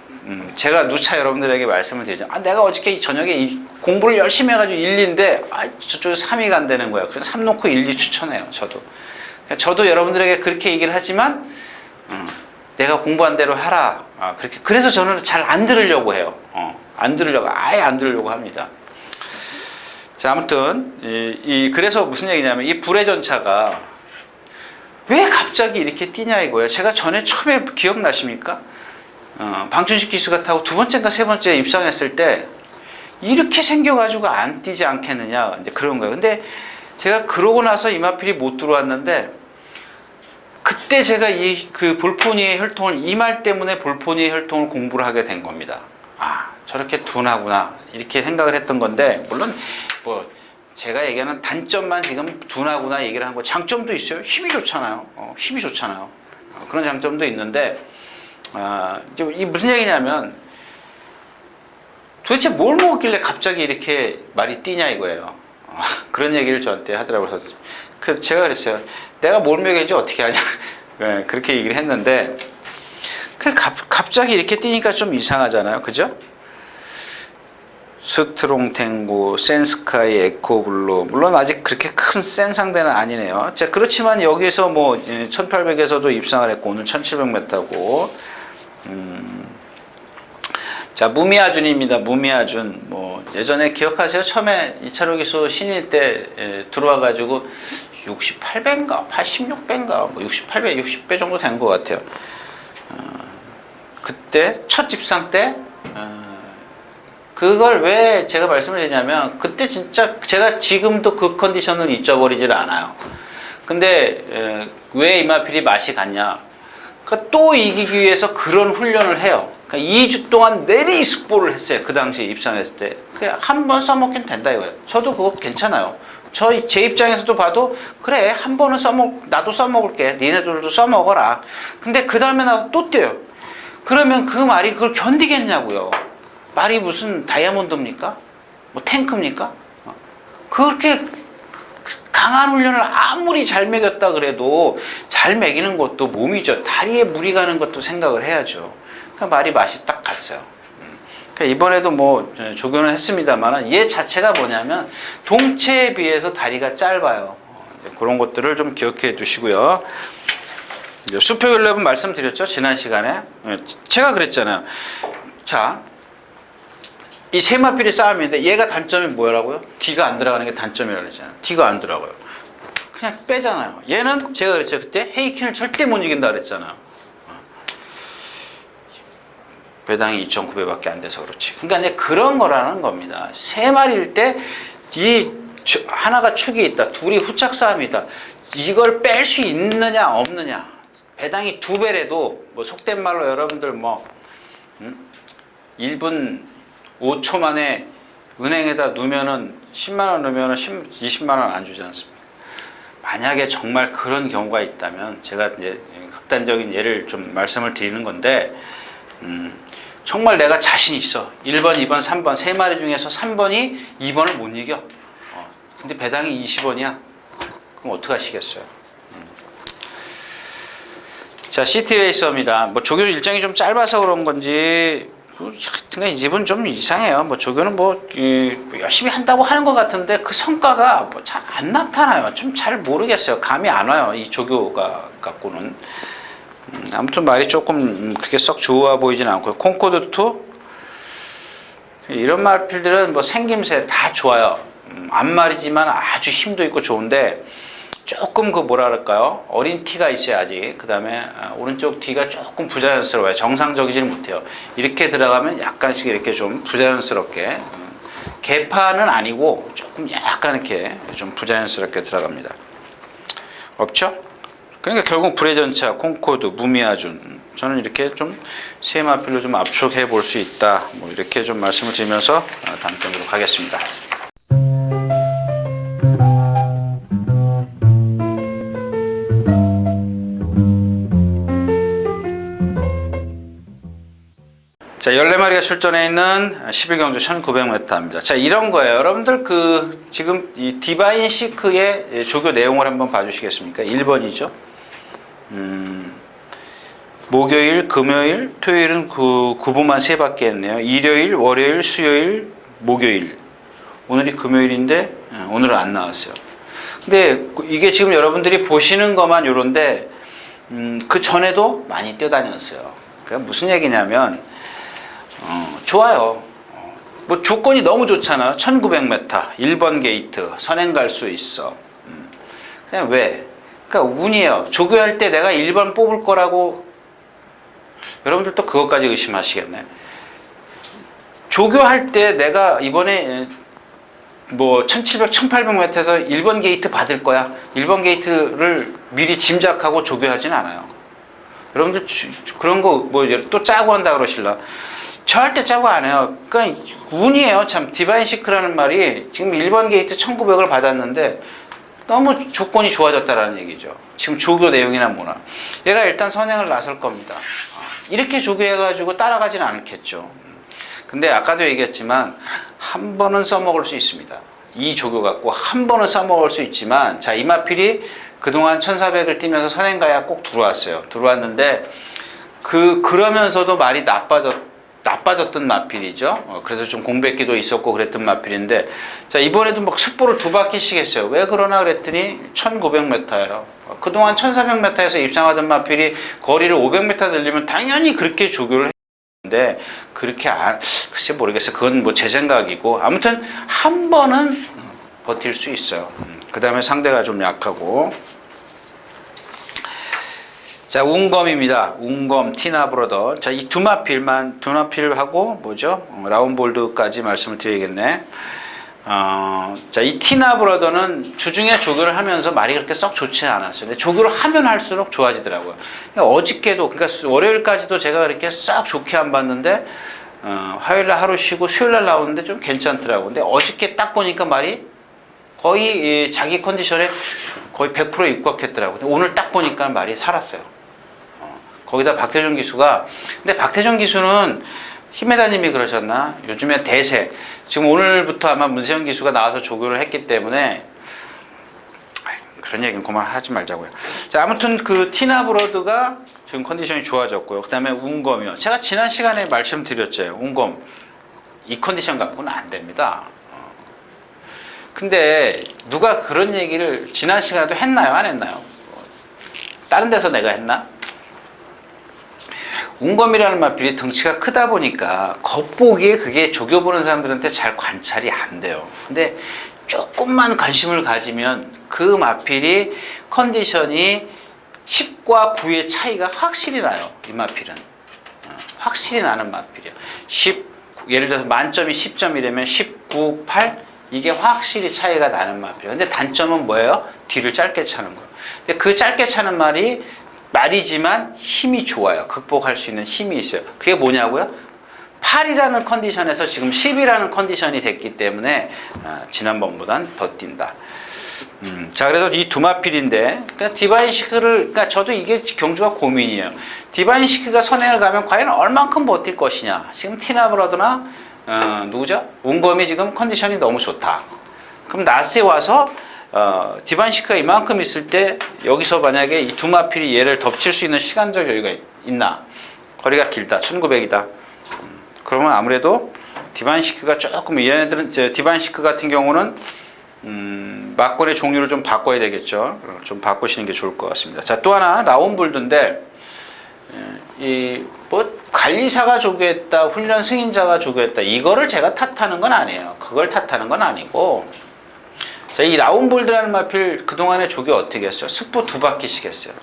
Speaker 1: 제가 누차 여러분들에게 말씀을 드리죠. 내가 어저께 저녁에 공부를 열심히 해가지고 1, 2인데 저쪽에 3위가 안 되는 거예요. 그래서 3 놓고 1, 2 추천해요. 저도 여러분들에게 그렇게 얘기를 하지만 내가 공부한 대로 하라. 그렇게. 그래서 저는 잘 안 들으려고 해요. 아예 안 들으려고 합니다. 자, 아무튼 그래서 무슨 얘기냐면 이 불의 전차가 왜 갑자기 이렇게 뛰냐 이거예요. 제가 처음에 기억나십니까? 방춘식 기수가 타고 두 번째인가 세 번째 입상했을 때 이렇게 생겨가지고 안 뛰지 않겠느냐, 이제 그런 거예요. 근데 제가 그러고 나서 이마필이 못 들어왔는데, 그때 제가 그 볼포니의 혈통을, 이 말 때문에 볼포니의 혈통을 공부를 하게 된 겁니다. 저렇게 둔하구나, 이렇게 생각을 했던 건데, 물론 뭐 제가 얘기하는 단점만 지금 둔하구나 얘기를 하는 거, 장점도 있어요. 힘이 좋잖아요. 그런 장점도 있는데, 이 무슨 얘기냐면, 도대체 뭘 먹었길래 갑자기 이렇게 말이 뛰냐 이거예요. 그런 얘기를 저한테 하더라고요. 그래서 제가 그랬어요. 내가 뭘 먹였는지 어떻게 아냐. 네, 그렇게 얘기를 했는데, 갑자기 이렇게 뛰니까 좀 이상하잖아요. 그죠? 스트롱 탱고, 센스카이, 에코블루. 물론 아직 그렇게 큰 센 상대는 아니네요. 자, 그렇지만 여기서 뭐 1800에서도 입상을 했고, 오늘 1700m고. 자, 무미아준입니다. 무미아준. 뭐 예전에 기억하세요? 처음에 이찬호 기수 신인 때 들어와가지고 68배인가 86배인가 뭐 68배 60배 정도 된 것 같아요. 그때 첫 입상 때 그걸 왜 제가 말씀을 드리냐면, 그때 진짜 제가 지금도 그 컨디션을 잊어버리질 않아요. 근데 왜 이마필이 맛이 갔냐, 그러니까 또 이기기 위해서 그런 훈련을 해요. 그러니까 2주 동안 내리 숙보를 했어요. 그 당시 입상했을 때. 그냥 한 번 써먹긴 된다 이거예요. 저도 그거 괜찮아요. 제 입장에서도 봐도, 그래, 한 번은 나도 써먹을게. 니네들도 써먹어라. 근데 그 다음에 나서 또 뛰어요. 그러면 그 말이 그걸 견디겠냐고요. 말이 무슨 다이아몬드입니까? 뭐 탱크입니까? 그렇게 강한 훈련을 아무리 잘 먹였다 그래도, 잘 먹이는 것도 몸이죠. 다리에 물이 가는 것도 생각을 해야죠. 그 말이 맛이 딱 갔어요. 그러니까 이번에도 뭐 조견을 했습니다만, 얘 자체가 뭐냐면 동체에 비해서 다리가 짧아요. 그런 것들을 좀 기억해 두시고요. 수표결합은 말씀드렸죠, 지난 시간에. 제가 그랬잖아요. 자, 이 세마필이 싸움인데 얘가 단점이 뭐라고요? D가 안 들어가는 게 단점이라고 그랬잖아요. D가 안 들어가요. 그냥 빼잖아요. 얘는 제가 그랬죠, 그때 헤이킨을 절대 못 이긴다 그랬잖아요. 배당이 2,900밖에 안 돼서 그렇지. 그러니까 이제 그런 거라는 겁니다. 세 마리일 때 하나가 축이 있다, 둘이 후착 싸움이다. 이걸 뺄 수 있느냐 없느냐. 배당이 2배래도 뭐 속된 말로 여러분들 뭐 1분 5초 만에 은행에다 넣으면은 10만 원 넣으면은 20만 원 안 주지 않습니까? 만약에 정말 그런 경우가 있다면, 제가 이제 극단적인 예를 좀 말씀을 드리는 건데, 정말 내가 자신 있어. 1번, 2번, 3번 세 마리 중에서 3번이 2번을 못 이겨. 근데 배당이 20원이야. 그럼 어떻게 하시겠어요? 자, 시티레이서입니다. 뭐 조교 일정이 좀 짧아서 그런 건지, 하여튼 이 집은 좀 이상해요. 뭐 조교는 뭐 열심히 한다고 하는 것 같은데 그 성과가 뭐 잘 안 나타나요. 좀 잘 모르겠어요. 감이 안 와요, 이 조교가 갖고는. 아무튼 말이 조금 그렇게 썩 좋아 보이진 않고요. 콩코드2 이런 말필들은 뭐 생김새 다 좋아요. 앞말이지만 아주 힘도 있고 좋은데, 조금 그 뭐라 그럴까요? 어린 티가 있어야지. 그 다음에 오른쪽 뒤가 조금 부자연스러워요. 정상적이지는 못해요. 이렇게 들어가면 약간씩 이렇게 좀 부자연스럽게 개파는 아니고 조금 약간 이렇게 좀 부자연스럽게 들어갑니다. 없죠? 그러니까 결국 브레전차, 콩코드, 무미아준 저는 이렇게 좀 세마필로 좀 압축해 볼 수 있다. 뭐 이렇게 좀 말씀을 드리면서 단점으로 가겠습니다. 자, 14마리가 출전해 있는 11경주 1900m입니다. 자, 이런 거예요. 여러분들 지금 이 디바인 시크의 조교 내용을 한번 봐주시겠습니까? 1번이죠. 목요일, 금요일, 토요일은 구부만 3바퀴 했네요. 일요일, 월요일, 수요일, 목요일. 오늘이 금요일인데 오늘은 안 나왔어요. 근데 이게 지금 여러분들이 보시는 것만 요런데 그 전에도 많이 뛰어다녔어요. 그러니까 무슨 얘기냐면 좋아요. 뭐 조건이 너무 좋잖아요. 1900m, 1번 게이트, 선행 갈 수 있어. 그냥 왜? 그러니까 운이에요. 조교할 때 내가 1번 뽑을 거라고 여러분들 또 그것까지 의심하시겠네. 조교할 때 내가 이번에 뭐 1700, 1800m에서 1번 게이트 받을 거야. 1번 게이트를 미리 짐작하고 조교하진 않아요. 여러분들 그런 거 뭐 또 짜고 한다 그러실라. 절대 짜고 안 해요. 그러니까 운이에요. 참 디바인 시크라는 말이 지금 1번 게이트 1900을 받았는데 너무 조건이 좋아졌다라는 얘기죠. 지금 조교 내용이나 뭐나. 얘가 일단 선행을 나설 겁니다. 이렇게 조교해가지고 따라가지는 않겠죠. 근데 아까도 얘기했지만 한 번은 써먹을 수 있습니다. 이 조교 갖고 한 번은 써먹을 수 있지만 자, 이마필이 그동안 1400을 뛰면서 선행 가야 꼭 들어왔어요. 들어왔는데 그러면서도 말이 나빠졌던 마필이죠. 그래서 좀 공백기도 있었고 그랬던 마필인데 자, 이번에도 막 숯볼을 2바퀴씩 했어요. 왜 그러나 그랬더니 1900m예요. 그동안 1400m에서 입상하던 마필이 거리를 500m 늘리면 당연히 그렇게 조교를 했는데 그렇게 글쎄 모르겠어요. 그건 뭐 제 생각이고 아무튼 한 번은 버틸 수 있어요. 그 다음에 상대가 좀 약하고 자, 운검입니다. 운검, 티나브로더. 자, 이 두 마필하고 뭐죠? 라운볼드까지 말씀을 드려야겠네. 자, 이 티나브로더는 주중에 조교를 하면서 말이 그렇게 썩 좋지 않았어요. 근데 조교를 하면 할수록 좋아지더라고요. 그러니까 어저께도, 그러니까 월요일까지도 제가 그렇게 썩 좋게 안 봤는데, 화요일날 하루 쉬고 수요일날 나오는데 좀 괜찮더라고요. 근데 어저께 딱 보니까 말이 거의 자기 컨디션에 거의 100% 입각했더라고요. 근데 오늘 딱 보니까 말이 살았어요. 거기다 박태준 기수가 근데 박태준 기수는 히메다님이 그러셨나? 요즘에 대세 지금 오늘부터 아마 문세영 기수가 나와서 조교를 했기 때문에 그런 얘기는 그만하지 말자고요. 자, 아무튼 그 티나브로드가 지금 컨디션이 좋아졌고요. 그 다음에 운검이요. 제가 지난 시간에 말씀드렸죠. 운검 이 컨디션 갖고는 안 됩니다. 근데 누가 그런 얘기를 지난 시간에도 했나요? 안 했나요? 다른 데서 내가 했나? 운검이라는 마필이 덩치가 크다 보니까 겉보기에 그게 조교 보는 사람들한테 잘 관찰이 안 돼요. 근데 조금만 관심을 가지면 그 마필이 컨디션이 10과 9의 차이가 확실히 나요. 이 마필은 확실히 나는 마필이에요. 예를 들어서 만점이 10점이라면 19, 8 이게 확실히 차이가 나는 마필이에요. 근데 단점은 뭐예요? 뒤를 짧게 차는 거예요. 근데 그 짧게 차는 말이지만 힘이 좋아요. 극복할 수 있는 힘이 있어요. 그게 뭐냐고요? 8이라는 컨디션에서 지금 10이라는 컨디션이 됐기 때문에 지난번보단 더 뛴다. 자, 그래서 이 두 마필인데 그러니까 디바인 시크를 그러니까 저도 이게 경주가 고민이에요. 디바인 시크가 선행을 가면 과연 얼만큼 버틸 것이냐. 지금 티나브라더나 누구죠? 운검이 지금 컨디션이 너무 좋다. 그럼 나스에 와서 디바인 시크가 이만큼 있을 때 여기서 만약에 이 두 마필이 얘를 덮칠 수 있는 시간적 여유가 있나? 거리가 길다. 1900이다. 그러면 아무래도 디바인 시크가 조금 얘네들은 디바인 시크 같은 경우는 막걸리 종류를 좀 바꿔야 되겠죠. 좀 바꾸시는 게 좋을 것 같습니다. 자, 또 하나 라운볼드인데 뭐 관리사가 조교했다, 훈련 승인자가 조교했다 이거를 제가 탓하는 건 아니에요. 그걸 탓하는 건 아니고 자, 이 라운볼드라는 마필 그동안에 조교 어떻게 했어요? 스포 2바퀴씩 했어요.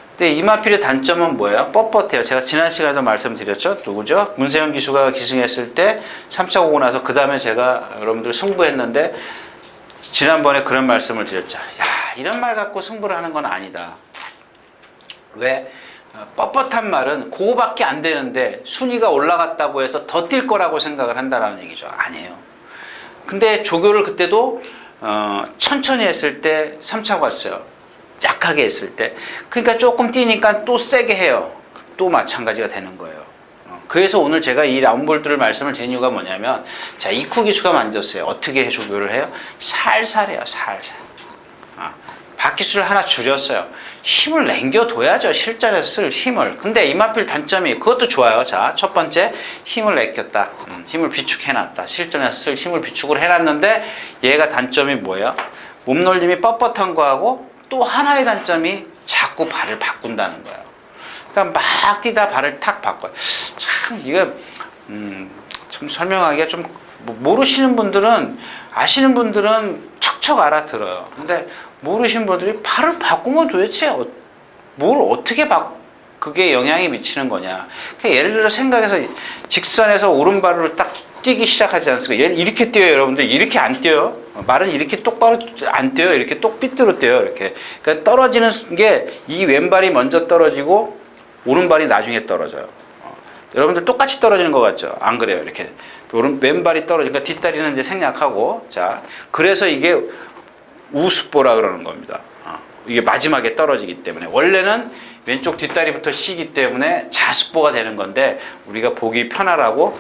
Speaker 1: 근데 이 마필의 단점은 뭐예요? 뻣뻣해요. 제가 지난 시간에도 말씀드렸죠. 누구죠? 문세영 기수가 기승했을 때 3차 오고 나서 그 다음에 제가 여러분들 승부했는데 지난번에 그런 말씀을 드렸죠. 야, 이런 말 갖고 승부를 하는 건 아니다. 왜? 뻣뻣한 말은 그거밖에 안 되는데 순위가 올라갔다고 해서 더 뛸 거라고 생각을 한다라는 얘기죠. 아니에요. 근데 조교를 그때도 천천히 했을 때 3차 갔어요. 약하게 했을 때. 그러니까 조금 뛰니까 또 세게 해요. 또 마찬가지가 되는 거예요. 그래서 오늘 제가 이 라운볼드를 말씀을 드린 이유가 뭐냐면, 자, 이쿠 기수가 만졌어요. 어떻게 조교를 해요? 살살 해요. 살살. 바퀴수를 하나 줄였어요. 힘을 남겨둬야죠. 실전에서 쓸 힘을. 근데 이마필 단점이 그것도 좋아요. 자, 첫 번째 힘을 남겼다. 힘을 비축해놨다. 실전에서 쓸 힘을 비축을 해놨는데 얘가 단점이 뭐예요? 몸놀림이 뻣뻣한 거하고 또 하나의 단점이 자꾸 발을 바꾼다는 거예요. 그러니까 막 뛰다 발을 탁 바꿔요. 참 이거 좀 설명하기가 좀 모르시는 분들은, 아시는 분들은 척척 알아들어요. 근데 모르시는 분들이 발을 바꾸면 도대체 뭘 어떻게 그게 영향이 미치는 거냐. 그러니까 예를 들어 생각해서 직선에서 오른발로 딱 뛰기 시작하지 않습니까? 얘는 이렇게 뛰어요, 여러분들. 이렇게 안 뛰어요. 말은 이렇게 똑바로 안 뛰어요. 이렇게 똑삐뚤어 뛰어요. 이렇게. 그러니까 떨어지는 게 이 왼발이 먼저 떨어지고 오른발이 나중에 떨어져요. 여러분들 똑같이 떨어지는 것 같죠? 안 그래요. 이렇게 왼발이 떨어지니까 뒷다리는 이제 생략하고, 자, 그래서 이게 우습보라 그러는 겁니다. 이게 마지막에 떨어지기 때문에. 원래는 왼쪽 뒷다리부터 쉬기 때문에 자습보가 되는 건데 우리가 보기 편하라고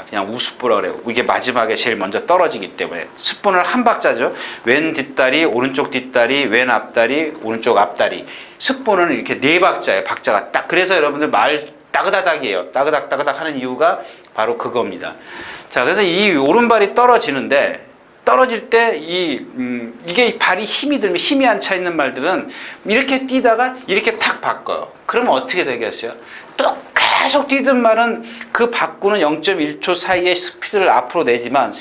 Speaker 1: 그냥 우습보라 그래요. 이게 마지막에 제일 먼저 떨어지기 때문에. 습보는 한 박자죠. 왼 뒷다리, 오른쪽 뒷다리, 왼 앞다리, 오른쪽 앞다리. 습보는 이렇게 네 박자예요. 박자가 딱. 그래서 여러분들 말 따그다닥이에요. 따그닥 하는 이유가 바로 그겁니다. 자, 그래서 이 오른발이 떨어지는데, 떨어질 때 이게 발이 힘이 들면, 힘이 안 차 있는 말들은 이렇게 뛰다가 이렇게 탁 바꿔요. 그러면 어떻게 되겠어요? 또 계속 뛰던 말은 그 바꾸는 0.1초 사이에 스피드를 앞으로 내지만,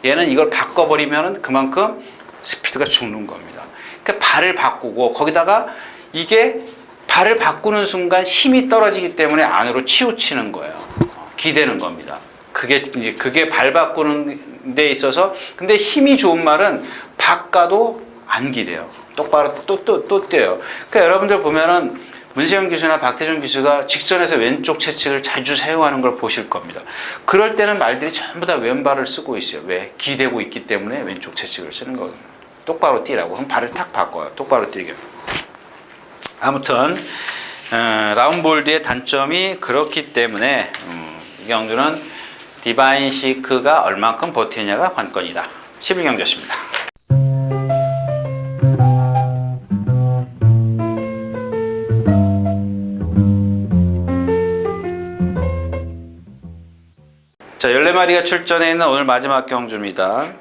Speaker 1: 얘는 이걸 바꿔버리면 그만큼 스피드가 죽는 겁니다. 그러니까 발을 바꾸고, 거기다가 이게 발을 바꾸는 순간 힘이 떨어지기 때문에 안으로 치우치는 거예요. 기대는 겁니다. 그게 발 바꾸는 데 있어서. 근데 힘이 좋은 말은 바꿔도 안 기대요. 똑바로 또 뛰어요. 그러니까 여러분들 보면은 문세영 기수나 박태준 기수가 직전에서 왼쪽 채찍을 자주 사용하는 걸 보실 겁니다. 그럴 때는 말들이 전부 다 왼발을 쓰고 있어요. 왜? 기대고 있기 때문에 왼쪽 채찍을 쓰는 거거든요. 똑바로 뛰라고. 그럼 발을 탁 바꿔요. 똑바로 뛰게. 아무튼 라운볼드의 단점이 그렇기 때문에 이 경주는 디바인 시크가 얼만큼 버티느냐가 관건이다. 11경주였습니다. 자, 14마리가 출전해 있는 오늘 마지막 경주입니다.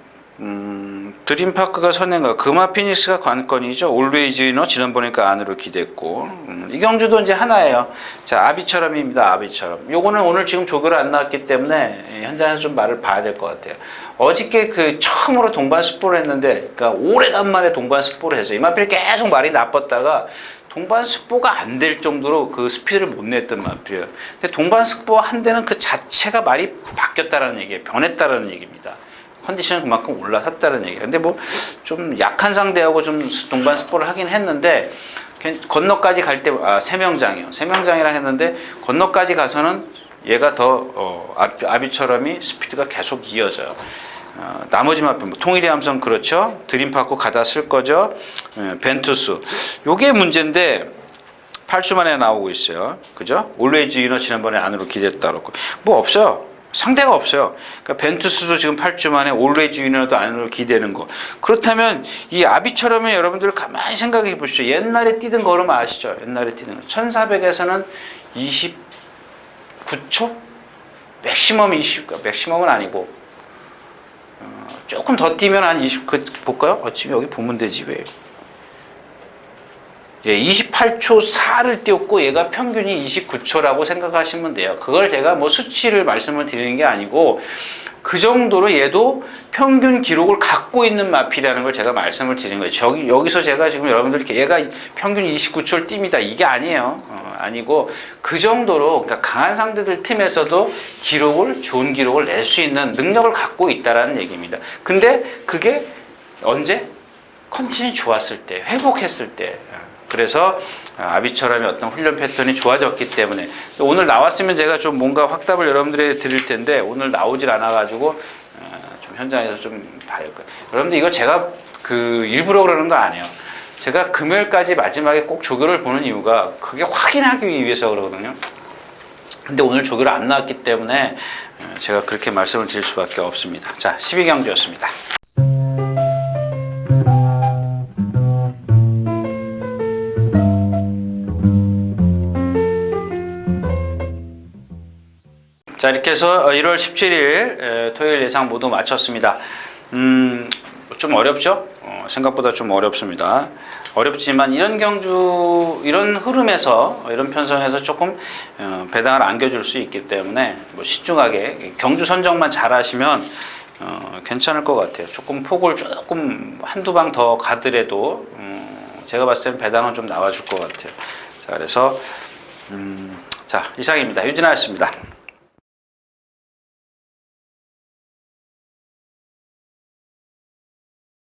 Speaker 1: 드림파크가 선행과 금화 피닉스가 관건이죠. 올웨이즈 위너 지난번에니까 안으로 기댔고, 이 경주도 이제 하나예요. 자, 아비처럼입니다. 아비처럼. 요거는 오늘 지금 조교를 안 나왔기 때문에 현장에서 좀 말을 봐야 될 것 같아요. 어저께 그 처음으로 동반 스포를 했는데, 그러니까 오래간만에 동반 스포를 해서 이 마필이 계속 말이 나빴다가 동반 스포가 안 될 정도로 그 스피드를 못 냈던 마필이에요. 근데 동반 스포 한 데는 그 자체가 말이 바뀌었다라는 얘기예요. 변했다라는 얘기입니다. 컨디션은 그만큼 올라섰다는 얘기예요. 근데 뭐 좀 약한 상대하고 좀 동반 스포를 하긴 했는데, 건너까지 갈 때, 3명장이요. 3명장이라 했는데, 건너까지 가서는 얘가 더, 아비처럼이 스피드가 계속 이어져요. 나머지 마필, 뭐 통일의 함성 그렇죠. 드림파크 가다 쓸 거죠. 벤투스. 요게 문제인데, 8주 만에 나오고 있어요. 그죠? 올웨이즈 위너 지난번에 안으로 기댔다 그렇고. 뭐 없어요. 상대가 없어요. 그러니까 벤투스도 지금 8주 만에 올웨이즈 위너도 안으로 기대는 거. 그렇다면 이 아비처럼은 여러분들 가만히 생각해 보시죠. 옛날에 뛰던 걸음 아시죠? 옛날에 뛰던 거. 1400에서는 29초? 맥시멈 20, 맥시멈은 아니고 조금 더 뛰면 한 20, 볼까요? 지금 여기 보면 되지 왜. 예, 28초 4를 띄웠고 얘가 평균이 29초라고 생각하시면 돼요. 그걸 제가 뭐 수치를 말씀을 드리는 게 아니고 그 정도로 얘도 평균 기록을 갖고 있는 마필이라는 걸 제가 말씀을 드리는 거예요. 여기서 제가 지금 여러분들 이렇게 얘가 평균 29초를 띱니다. 이게 아니에요. 아니고 그 정도로 그러니까 강한 상대들 팀에서도 좋은 기록을 낼 수 있는 능력을 갖고 있다라는 얘기입니다. 근데 그게 언제? 컨디션이 좋았을 때, 회복했을 때. 그래서 아비처럼의 어떤 훈련 패턴이 좋아졌기 때문에 오늘 나왔으면 제가 좀 뭔가 확답을 여러분들에게 드릴 텐데 오늘 나오질 않아가지고 좀 현장에서 좀 봐야 할 거예요. 여러분들 이거 제가 그 일부러 그러는 거 아니에요. 제가 금요일까지 마지막에 꼭 조교를 보는 이유가 그게 확인하기 위해서 그러거든요. 근데 오늘 조교를 안 나왔기 때문에 제가 그렇게 말씀을 드릴 수밖에 없습니다. 자, 12경주였습니다. 자, 이렇게 해서 1월 17일 토요일 예상 모두 마쳤습니다. 좀 어렵죠? 생각보다 좀 어렵습니다. 어렵지만 이런 경주, 이런 흐름에서, 이런 편성에서 조금 배당을 안겨줄 수 있기 때문에 뭐 신중하게 경주 선정만 잘 하시면 괜찮을 것 같아요. 조금 폭을 조금 한두 방 더 가더라도 제가 봤을 때는 배당은 좀 나와줄 것 같아요. 자, 그래서 자, 이상입니다. 유진아였습니다.